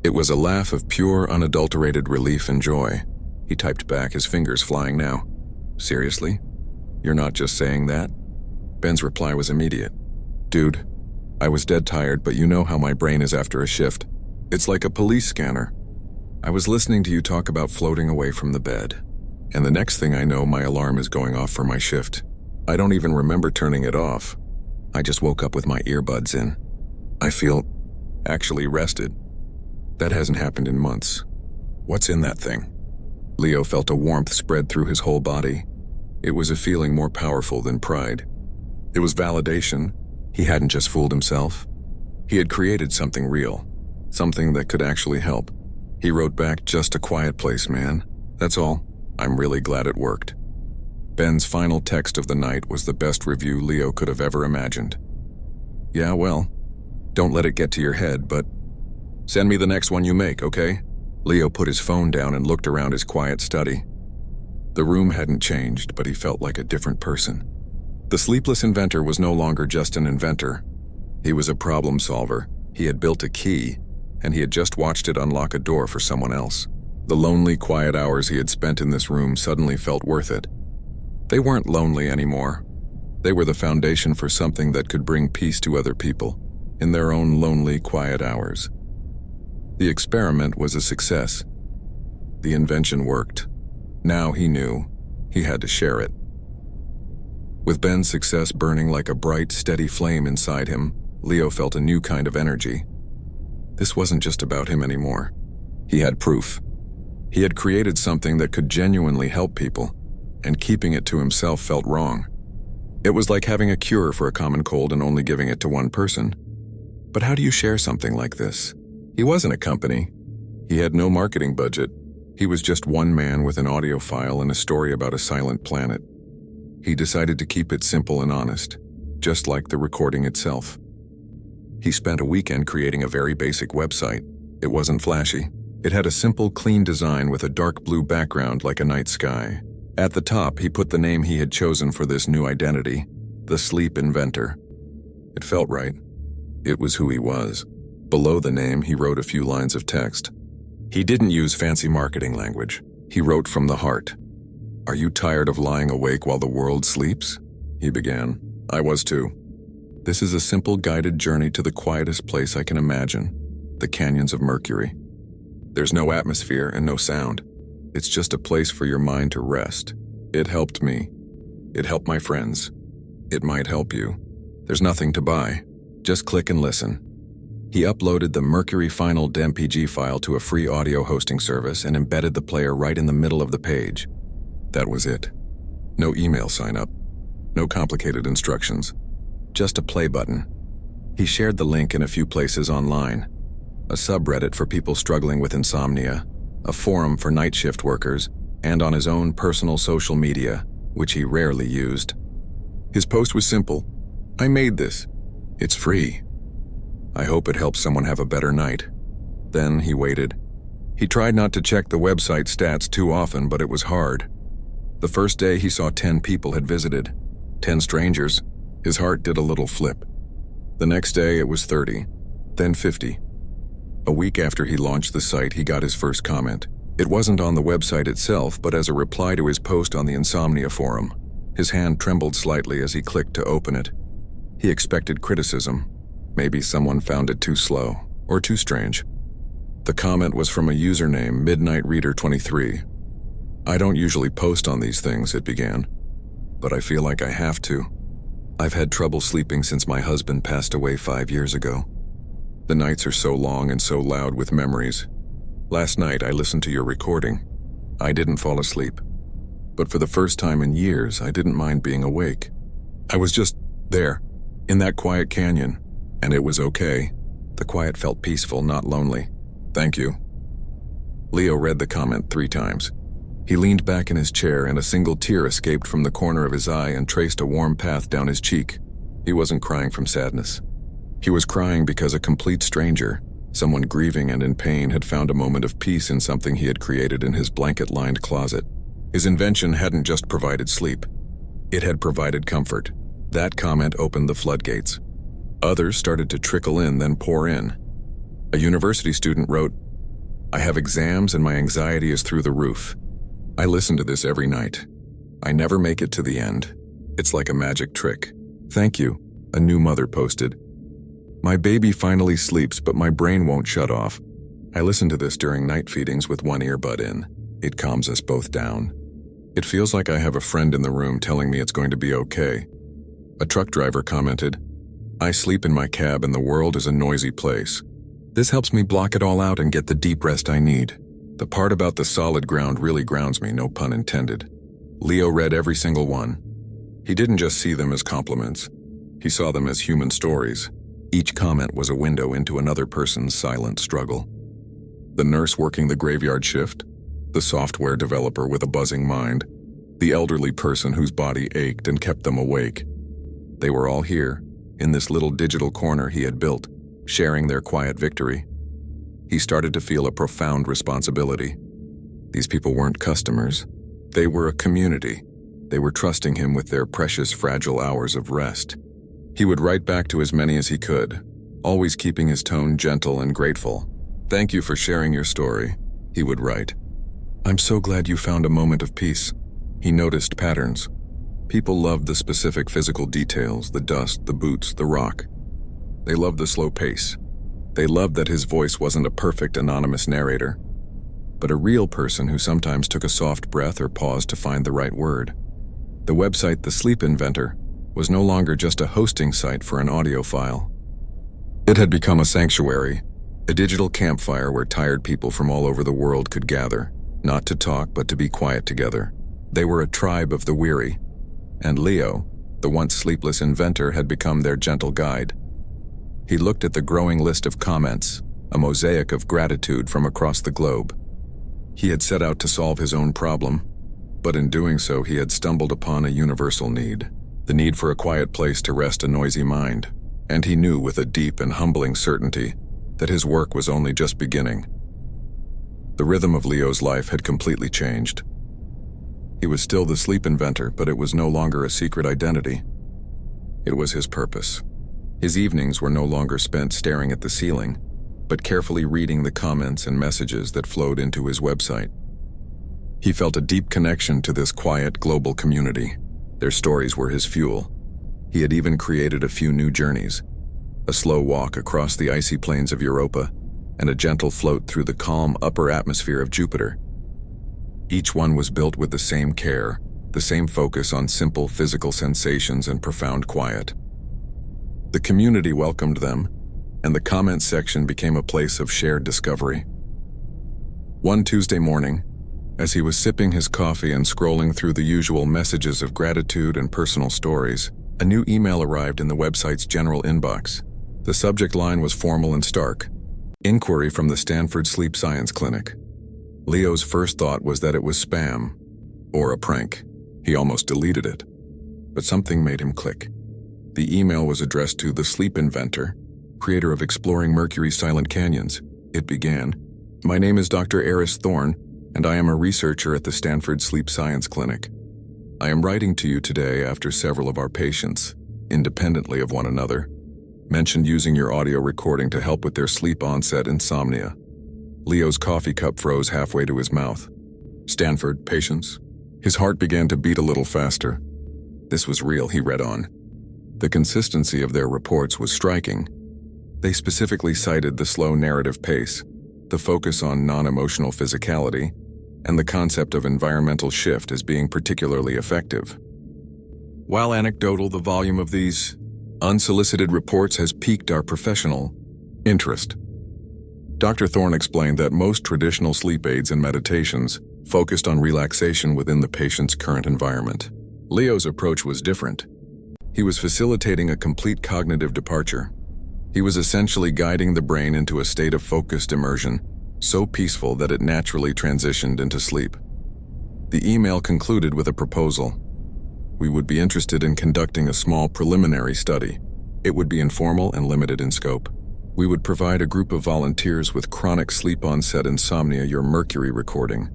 It was a laugh of pure, unadulterated relief and joy. He typed back, his fingers flying now. "Seriously? You're not just saying that?" Ben's reply was immediate. "Dude, I was dead tired, but you know how my brain is after a shift. It's like a police scanner. I was listening to you talk about floating away from the bed, and the next thing I know, my alarm is going off for my shift. I don't even remember turning it off. I just woke up with my earbuds in. I feel actually rested. That hasn't happened in months. What's in that thing?" Leo felt a warmth spread through his whole body. It was a feeling more powerful than pride. It was validation. He hadn't just fooled himself. He had created something real, something that could actually help. He wrote back, "Just a quiet place, man. That's all. I'm really glad it worked." Ben's final text of the night was the best review Leo could have ever imagined. "Yeah, well, don't let it get to your head, but send me the next one you make, okay?" Leo put his phone down and looked around his quiet study. The room hadn't changed, but he felt like a different person. The sleepless inventor was no longer just an inventor. He was a problem solver. He had built a key, and he had just watched it unlock a door for someone else. The lonely, quiet hours he had spent in this room suddenly felt worth it. They weren't lonely anymore. They were the foundation for something that could bring peace to other people, in their own lonely, quiet hours. The experiment was a success. The invention worked. Now he knew he had to share it. With Ben's success burning like a bright, steady flame inside him, Leo felt a new kind of energy. This wasn't just about him anymore. He had proof. He had created something that could genuinely help people, and keeping it to himself felt wrong. It was like having a cure for a common cold and only giving it to one person. But how do you share something like this? He wasn't a company. He had no marketing budget. He was just one man with an audio file and a story about a silent planet. He decided to keep it simple and honest, just like the recording itself. He spent a weekend creating a very basic website. It wasn't flashy. It had a simple, clean design with a dark blue background like a night sky. At the top, he put the name he had chosen for this new identity, the Sleep Inventor. It felt right. It was who he was. Below the name, he wrote a few lines of text. He didn't use fancy marketing language. He wrote from the heart. "Are you tired of lying awake while the world sleeps?" he began. "I was too. This is a simple guided journey to the quietest place I can imagine. the canyons of Mercury. There's no atmosphere and no sound. It's just a place for your mind to rest. It helped me. It helped my friends. It might help you. There's nothing to buy. Just click and listen. He uploaded the Mercury Final MPG file to a free audio hosting service and embedded the player right in the middle of the page. That was it. No email sign-up. No complicated instructions. Just a play button. He shared the link in a few places online. A subreddit for people struggling with insomnia, a forum for night shift workers, and on his own personal social media, which he rarely used. His post was simple. I made this. It's free. I hope it helps someone have a better night. Then he waited. He tried not to check the website stats too often, but it was hard. The first day he saw 10 people had visited. 10 strangers. His heart did a little flip. The next day it was 30, then 50. A week after he launched the site, he got his first comment. It wasn't on the website itself, but as a reply to his post on the Insomnia forum. His hand trembled slightly as he clicked to open it. He expected criticism. Maybe someone found it too slow, or too strange. The comment was from a username, MidnightReader23. I don't usually post on these things, it began, but I feel like I have to. I've had trouble sleeping since my husband passed away 5 years ago. The nights are so long and so loud with memories. Last night I listened to your recording. I didn't fall asleep. But for the first time in years, I didn't mind being awake. I was just there, in that quiet canyon, and it was okay. The quiet felt peaceful, not lonely. Thank you. Leo read the comment 3 times. He leaned back in his chair and a single tear escaped from the corner of his eye and traced a warm path down his cheek. He wasn't crying from sadness. He was crying because a complete stranger, someone grieving and in pain, had found a moment of peace in something he had created in his blanket-lined closet. His invention hadn't just provided sleep. It had provided comfort. That comment opened the floodgates. Others started to trickle in, then pour in. A university student wrote, I have exams and my anxiety is through the roof. I listen to this every night. I never make it to the end. It's like a magic trick. Thank you, a new mother posted. My baby finally sleeps, but my brain won't shut off. I listen to this during night feedings with one earbud in. It calms us both down. It feels like I have a friend in the room telling me it's going to be okay. A truck driver commented, I sleep in my cab and the world is a noisy place. This helps me block it all out and get the deep rest I need. The part about the solid ground really grounds me, no pun intended. Leo read every single one. He didn't just see them as compliments. He saw them as human stories. Each comment was a window into another person's silent struggle. The nurse working the graveyard shift, the software developer with a buzzing mind, the elderly person whose body ached and kept them awake. They were all here, in this little digital corner he had built, sharing their quiet victory. He started to feel a profound responsibility. These people weren't customers. They were a community. They were trusting him with their precious, fragile hours of rest. He would write back to as many as he could, always keeping his tone gentle and grateful. Thank you for sharing your story, he would write. I'm so glad you found a moment of peace. He noticed patterns. People loved the specific physical details, the dust, the boots, the rock. They loved the slow pace. They loved that his voice wasn't a perfect anonymous narrator, but a real person who sometimes took a soft breath or paused to find the right word. The website, The Sleep Inventor, was no longer just a hosting site for an audio file. It had become a sanctuary, a digital campfire where tired people from all over the world could gather, not to talk but to be quiet together. They were a tribe of the weary, and Leo, the once sleepless inventor, had become their gentle guide. He looked at the growing list of comments, a mosaic of gratitude from across the globe. He had set out to solve his own problem, but in doing so he had stumbled upon a universal need, the need for a quiet place to rest a noisy mind, and he knew with a deep and humbling certainty that his work was only just beginning. The rhythm of Leo's life had completely changed. He was still the sleep inventor, but it was no longer a secret identity. It was his purpose. His evenings were no longer spent staring at the ceiling, but carefully reading the comments and messages that flowed into his website. He felt a deep connection to this quiet, global community. Their stories were his fuel. He had even created a few new journeys, a slow walk across the icy plains of Europa, and a gentle float through the calm upper atmosphere of Jupiter. Each one was built with the same care, the same focus on simple physical sensations and profound quiet. The community welcomed them, and the comment section became a place of shared discovery. One Tuesday morning, as he was sipping his coffee and scrolling through the usual messages of gratitude and personal stories, a new email arrived in the website's general inbox. The subject line was formal and stark: "Inquiry from the Stanford Sleep Science Clinic." Leo's first thought was that it was spam, or a prank. He almost deleted it. But something made him click. The email was addressed to the Sleep Inventor, creator of Exploring Mercury's Silent Canyons. It began, "My name is Dr. Eris Thorne, and I am a researcher at the Stanford Sleep Science Clinic. I am writing to you today after several of our patients, independently of one another, mentioned using your audio recording to help with their sleep onset insomnia." Leo's coffee cup froze halfway to his mouth. "Stanford patients?" His heart began to beat a little faster. This was real, he read on. The consistency of their reports was striking. They specifically cited the slow narrative pace, the focus on non-emotional physicality, and the concept of environmental shift as being particularly effective. While anecdotal, the volume of these unsolicited reports has piqued our professional interest. Dr. Thorne explained that most traditional sleep aids and meditations focused on relaxation within the patient's current environment. Leo's approach was different. He was facilitating a complete cognitive departure. He was essentially guiding the brain into a state of focused immersion, so peaceful that it naturally transitioned into sleep. The email concluded with a proposal. We would be interested in conducting a small preliminary study. It would be informal and limited in scope. We would provide a group of volunteers with chronic sleep onset insomnia, your Mercury recording,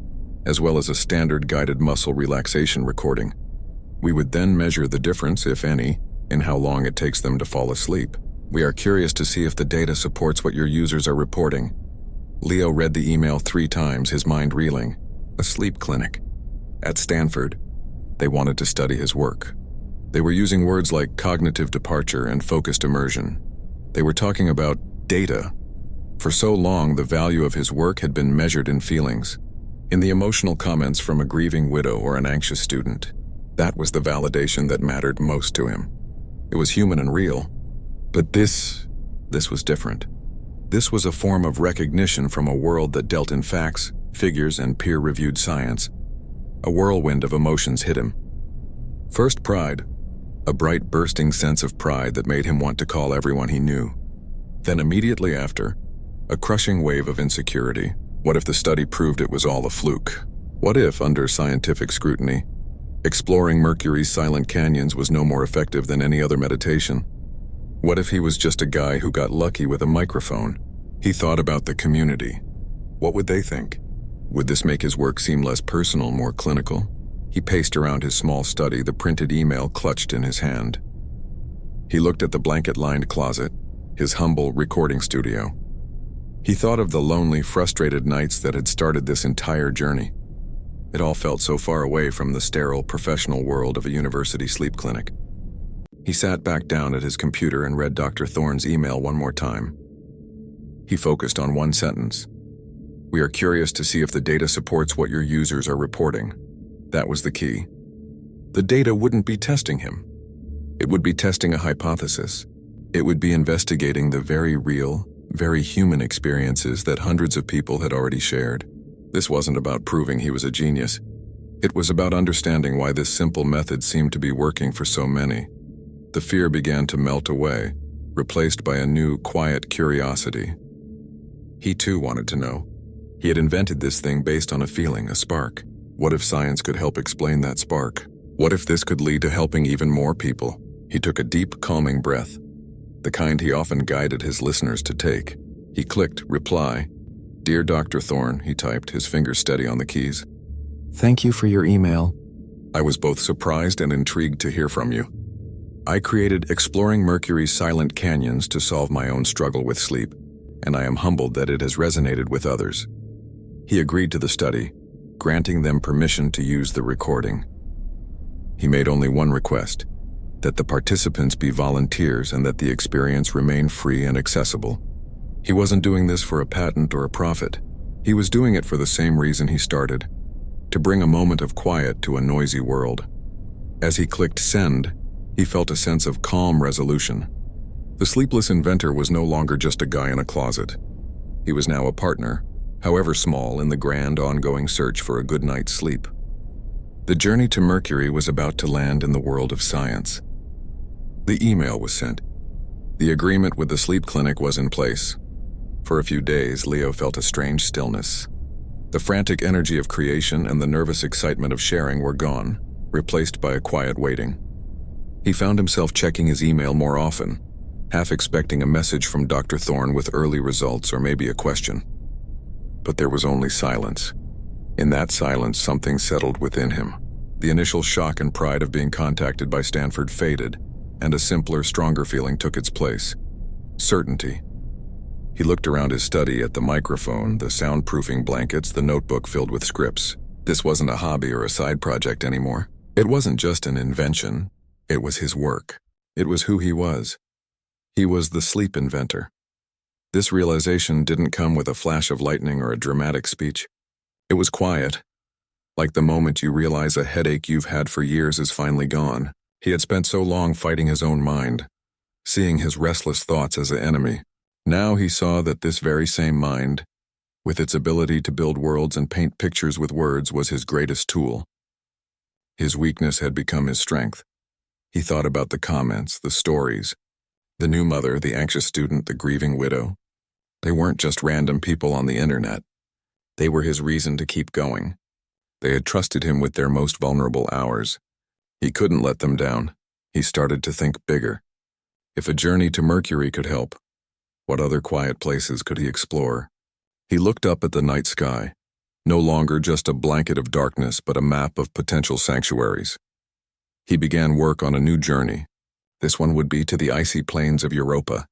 as well as a standard guided muscle relaxation recording. We would then measure the difference, if any, in how long it takes them to fall asleep. We are curious to see if the data supports what your users are reporting. Leo read the email 3 times, his mind reeling. A sleep clinic. At Stanford. They wanted to study his work. They were using words like cognitive departure and focused immersion. They were talking about data. For so long, the value of his work had been measured in feelings, in the emotional comments from a grieving widow or an anxious student. That was the validation that mattered most to him. It was human and real. But this was different. This was a form of recognition from a world that dealt in facts, figures, and peer-reviewed science. A whirlwind of emotions hit him. First, pride. A bright, bursting sense of pride that made him want to call everyone he knew. Then immediately after, a crushing wave of insecurity. What if the study proved it was all a fluke? What if, under scientific scrutiny, exploring Mercury's silent canyons was no more effective than any other meditation? What if he was just a guy who got lucky with a microphone? He thought about the community. What would they think? Would this make his work seem less personal, more clinical? He paced around his small study, the printed email clutched in his hand. He looked at the blanket-lined closet, his humble recording studio. He thought of the lonely, frustrated nights that had started this entire journey. It all felt so far away from the sterile, professional world of a university sleep clinic. He sat back down at his computer and read Dr. Thorne's email one more time. He focused on one sentence. We are curious to see if the data supports what your users are reporting. That was the key. The data wouldn't be testing him. It would be testing a hypothesis. It would be investigating the very real, very human experiences that hundreds of people had already shared. This wasn't about proving he was a genius. It was about understanding why this simple method seemed to be working for so many. The fear began to melt away, replaced by a new, quiet curiosity. He too wanted to know. He had invented this thing based on a feeling, a spark. What if science could help explain that spark? What if this could lead to helping even more people? He took a deep, calming breath, the kind he often guided his listeners to take. He clicked reply. Dear Dr. Thorne, he typed, his fingers steady on the keys. Thank you for your email. I was both surprised and intrigued to hear from you. I created Exploring Mercury's Silent Canyons to solve my own struggle with sleep, and I am humbled that it has resonated with others. He agreed to the study, granting them permission to use the recording. He made only one request, that the participants be volunteers and that the experience remain free and accessible. He wasn't doing this for a patent or a profit. He was doing it for the same reason he started, to bring a moment of quiet to a noisy world. As he clicked send, he felt a sense of calm resolution. The sleepless inventor was no longer just a guy in a closet. He was now a partner, however small, in the grand ongoing search for a good night's sleep. The journey to Mercury was about to land in the world of science. The email was sent. The agreement with the sleep clinic was in place. For a few days, Leo felt a strange stillness. The frantic energy of creation and the nervous excitement of sharing were gone, replaced by a quiet waiting. He found himself checking his email more often, half expecting a message from Dr. Thorne with early results or maybe a question. But there was only silence. In that silence, something settled within him. The initial shock and pride of being contacted by Stanford faded, and a simpler, stronger feeling took its place. Certainty. He looked around his study at the microphone, the soundproofing blankets, the notebook filled with scripts. This wasn't a hobby or a side project anymore. It wasn't just an invention. It was his work. It was who he was. He was the sleep inventor. This realization didn't come with a flash of lightning or a dramatic speech. It was quiet, like the moment you realize a headache you've had for years is finally gone. He had spent so long fighting his own mind, seeing his restless thoughts as an enemy. Now he saw that this very same mind, with its ability to build worlds and paint pictures with words, was his greatest tool. His weakness had become his strength. He thought about the comments, the stories, the new mother, the anxious student, the grieving widow. They weren't just random people on the internet. They were his reason to keep going. They had trusted him with their most vulnerable hours. He couldn't let them down. He started to think bigger. If a journey to Mercury could help, what other quiet places could he explore? He looked up at the night sky, no longer just a blanket of darkness, but a map of potential sanctuaries. He began work on a new journey. This one would be to the icy plains of Europa,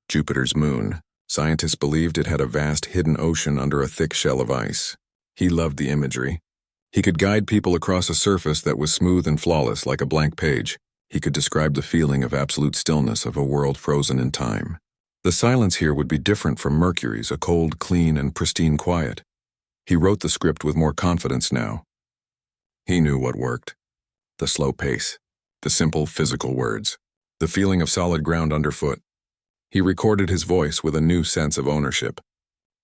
Jupiter's moon. Scientists believed it had a vast hidden ocean under a thick shell of ice. He loved the imagery. He could guide people across a surface that was smooth and flawless like a blank page. He could describe the feeling of absolute stillness of a world frozen in time. The silence here would be different from Mercury's, a cold, clean, and pristine quiet. He wrote the script with more confidence now. He knew what worked. The slow pace, the simple physical words, the feeling of solid ground underfoot. He recorded his voice with a new sense of ownership.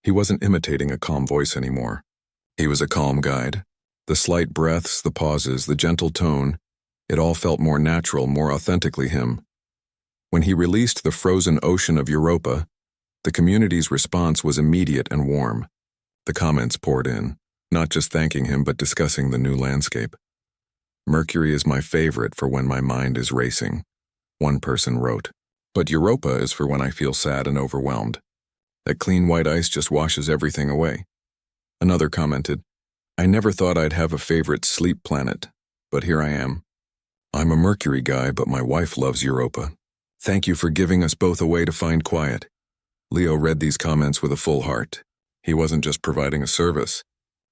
He wasn't imitating a calm voice anymore. He was a calm guide. The slight breaths, the pauses, the gentle tone, it all felt more natural, more authentically him. When he released the frozen ocean of Europa, the community's response was immediate and warm. The comments poured in, not just thanking him but discussing the new landscape. "Mercury is my favorite for when my mind is racing," one person wrote. "But Europa is for when I feel sad and overwhelmed. That clean white ice just washes everything away." Another commented, "I never thought I'd have a favorite sleep planet, but here I am. I'm a Mercury guy, but my wife loves Europa. Thank you for giving us both a way to find quiet." Leo read these comments with a full heart. He wasn't just providing a service.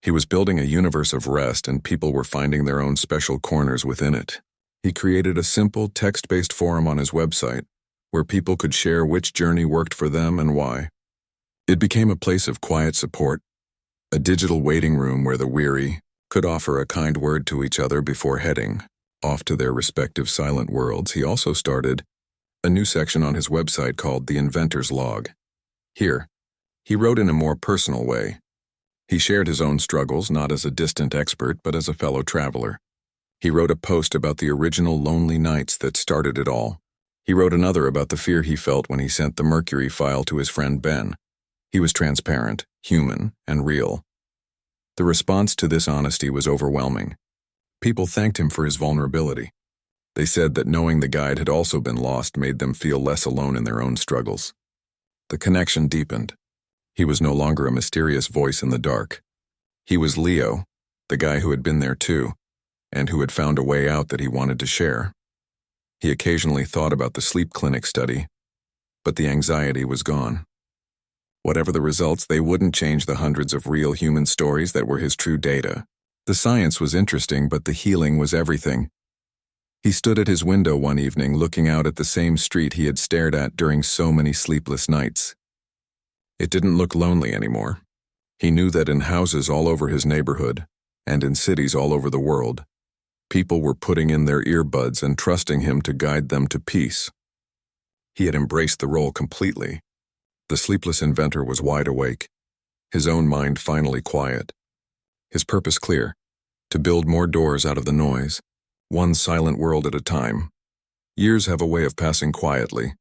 He was building a universe of rest, and people were finding their own special corners within it. He created a simple, text-based forum on his website, where people could share which journey worked for them and why. It became a place of quiet support, a digital waiting room where the weary could offer a kind word to each other before heading off to their respective silent worlds. He also started a new section on his website called The Inventor's Log. Here, he wrote in a more personal way. He shared his own struggles, not as a distant expert, but as a fellow traveler. He wrote a post about the original lonely nights that started it all. He wrote another about the fear he felt when he sent the Mercury file to his friend Ben. He was transparent, human, and real. The response to this honesty was overwhelming. People thanked him for his vulnerability. They said that knowing the guide had also been lost made them feel less alone in their own struggles. The connection deepened. He was no longer a mysterious voice in the dark. He was Leo, the guy who had been there too, and who had found a way out that he wanted to share. He occasionally thought about the sleep clinic study, but the anxiety was gone. Whatever the results, they wouldn't change the hundreds of real human stories that were his true data. The science was interesting, but the healing was everything. He stood at his window one evening looking out at the same street he had stared at during so many sleepless nights. It didn't look lonely anymore. He knew that in houses all over his neighborhood, and in cities all over the world, people were putting in their earbuds and trusting him to guide them to peace. He had embraced the role completely. The sleepless inventor was wide awake, his own mind finally quiet. His purpose clear: to build more doors out of the noise, one silent world at a time. Years have a way of passing quietly,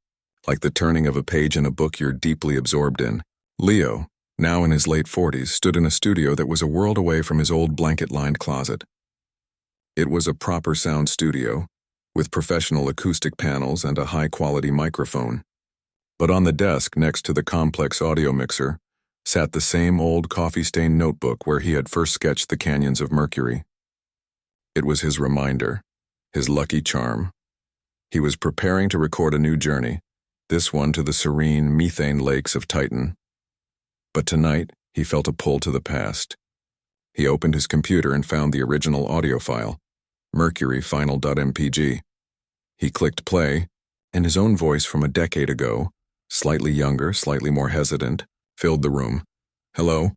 like the turning of a page in a book you're deeply absorbed in. Leo, now in his late 40s, stood in a studio that was a world away from his old blanket-lined closet. It was a proper sound studio, with professional acoustic panels and a high-quality microphone. But on the desk next to the complex audio mixer sat the same old coffee-stained notebook where he had first sketched the canyons of Mercury. It was his reminder, his lucky charm. He was preparing to record a new journey, this one to the serene methane lakes of Titan. But tonight, he felt a pull to the past. He opened his computer and found the original audio file, Mercury final.mpg. He clicked play, and his own voice from a decade ago, slightly younger, slightly more hesitant, filled the room. "Hello?"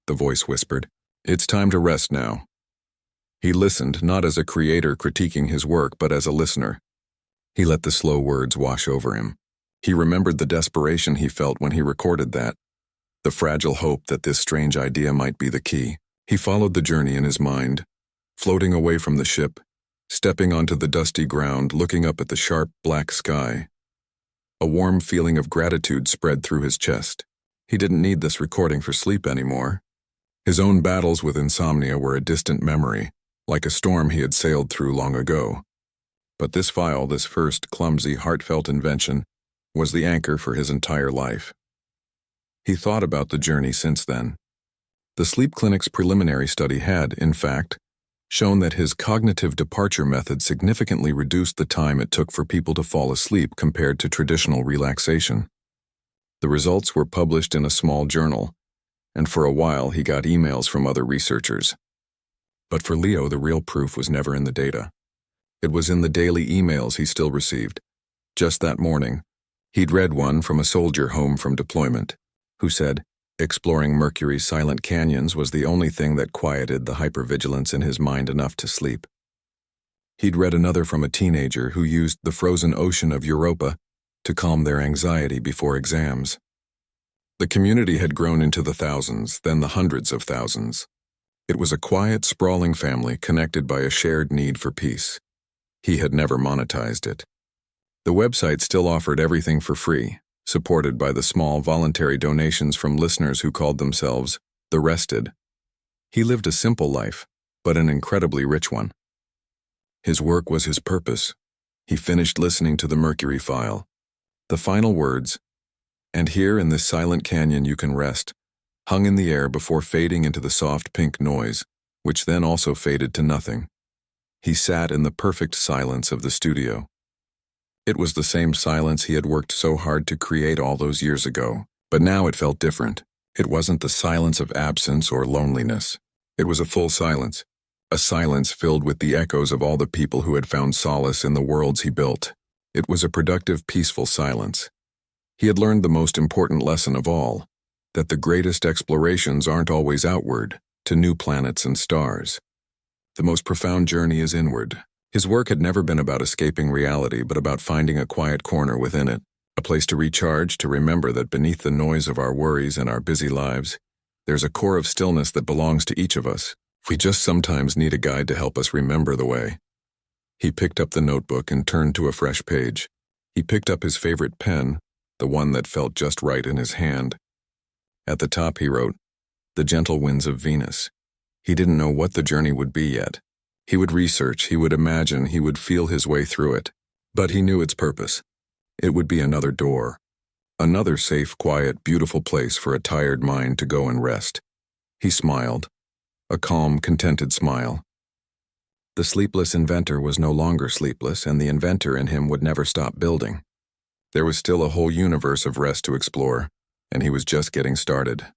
the voice whispered. "It's time to rest now." He listened, not as a creator critiquing his work, but as a listener. He let the slow words wash over him. He remembered the desperation he felt when he recorded that, the fragile hope that this strange idea might be the key. He followed the journey in his mind, floating away from the ship, stepping onto the dusty ground, looking up at the sharp, black sky. A warm feeling of gratitude spread through his chest. He didn't need this recording for sleep anymore. His own battles with insomnia were a distant memory, like a storm he had sailed through long ago. But this file, this first clumsy, heartfelt invention, was the anchor for his entire life. He thought about the journey since then. The sleep clinic's preliminary study had, in fact, shown that his cognitive departure method significantly reduced the time it took for people to fall asleep compared to traditional relaxation. The results were published in a small journal, and for a while he got emails from other researchers. But for Leo, the real proof was never in the data. It was in the daily emails he still received. Just that morning, he'd read one from a soldier home from deployment, who said exploring Mercury's silent canyons was the only thing that quieted the hypervigilance in his mind enough to sleep. He'd read another from a teenager who used the frozen ocean of Europa to calm their anxiety before exams. The community had grown into the thousands, then the hundreds of thousands. It was a quiet, sprawling family connected by a shared need for peace. He had never monetized it. The website still offered everything for free, supported by the small voluntary donations from listeners who called themselves the Rested. He lived a simple life, but an incredibly rich one. His work was his purpose. He finished listening to the Mercury file. The final words, "And here in this silent canyon you can rest," hung in the air before fading into the soft pink noise, which then also faded to nothing. He sat in the perfect silence of the studio. It was the same silence he had worked so hard to create all those years ago, but now it felt different. It wasn't the silence of absence or loneliness. It was a full silence, a silence filled with the echoes of all the people who had found solace in the worlds he built. It was a productive, peaceful silence. He had learned the most important lesson of all, that the greatest explorations aren't always outward, to new planets and stars. The most profound journey is inward. His work had never been about escaping reality, but about finding a quiet corner within it, a place to recharge, to remember that beneath the noise of our worries and our busy lives, there's a core of stillness that belongs to each of us. We just sometimes need a guide to help us remember the way. He picked up the notebook and turned to a fresh page. He picked up his favorite pen, the one that felt just right in his hand. At the top he wrote, "The Gentle Winds of Venus." He didn't know what the journey would be yet. He would research, he would imagine, he would feel his way through it. But he knew its purpose. It would be another door. Another safe, quiet, beautiful place for a tired mind to go and rest. He smiled. A calm, contented smile. The sleepless inventor was no longer sleepless, and the inventor in him would never stop building. There was still a whole universe of rest to explore, and he was just getting started.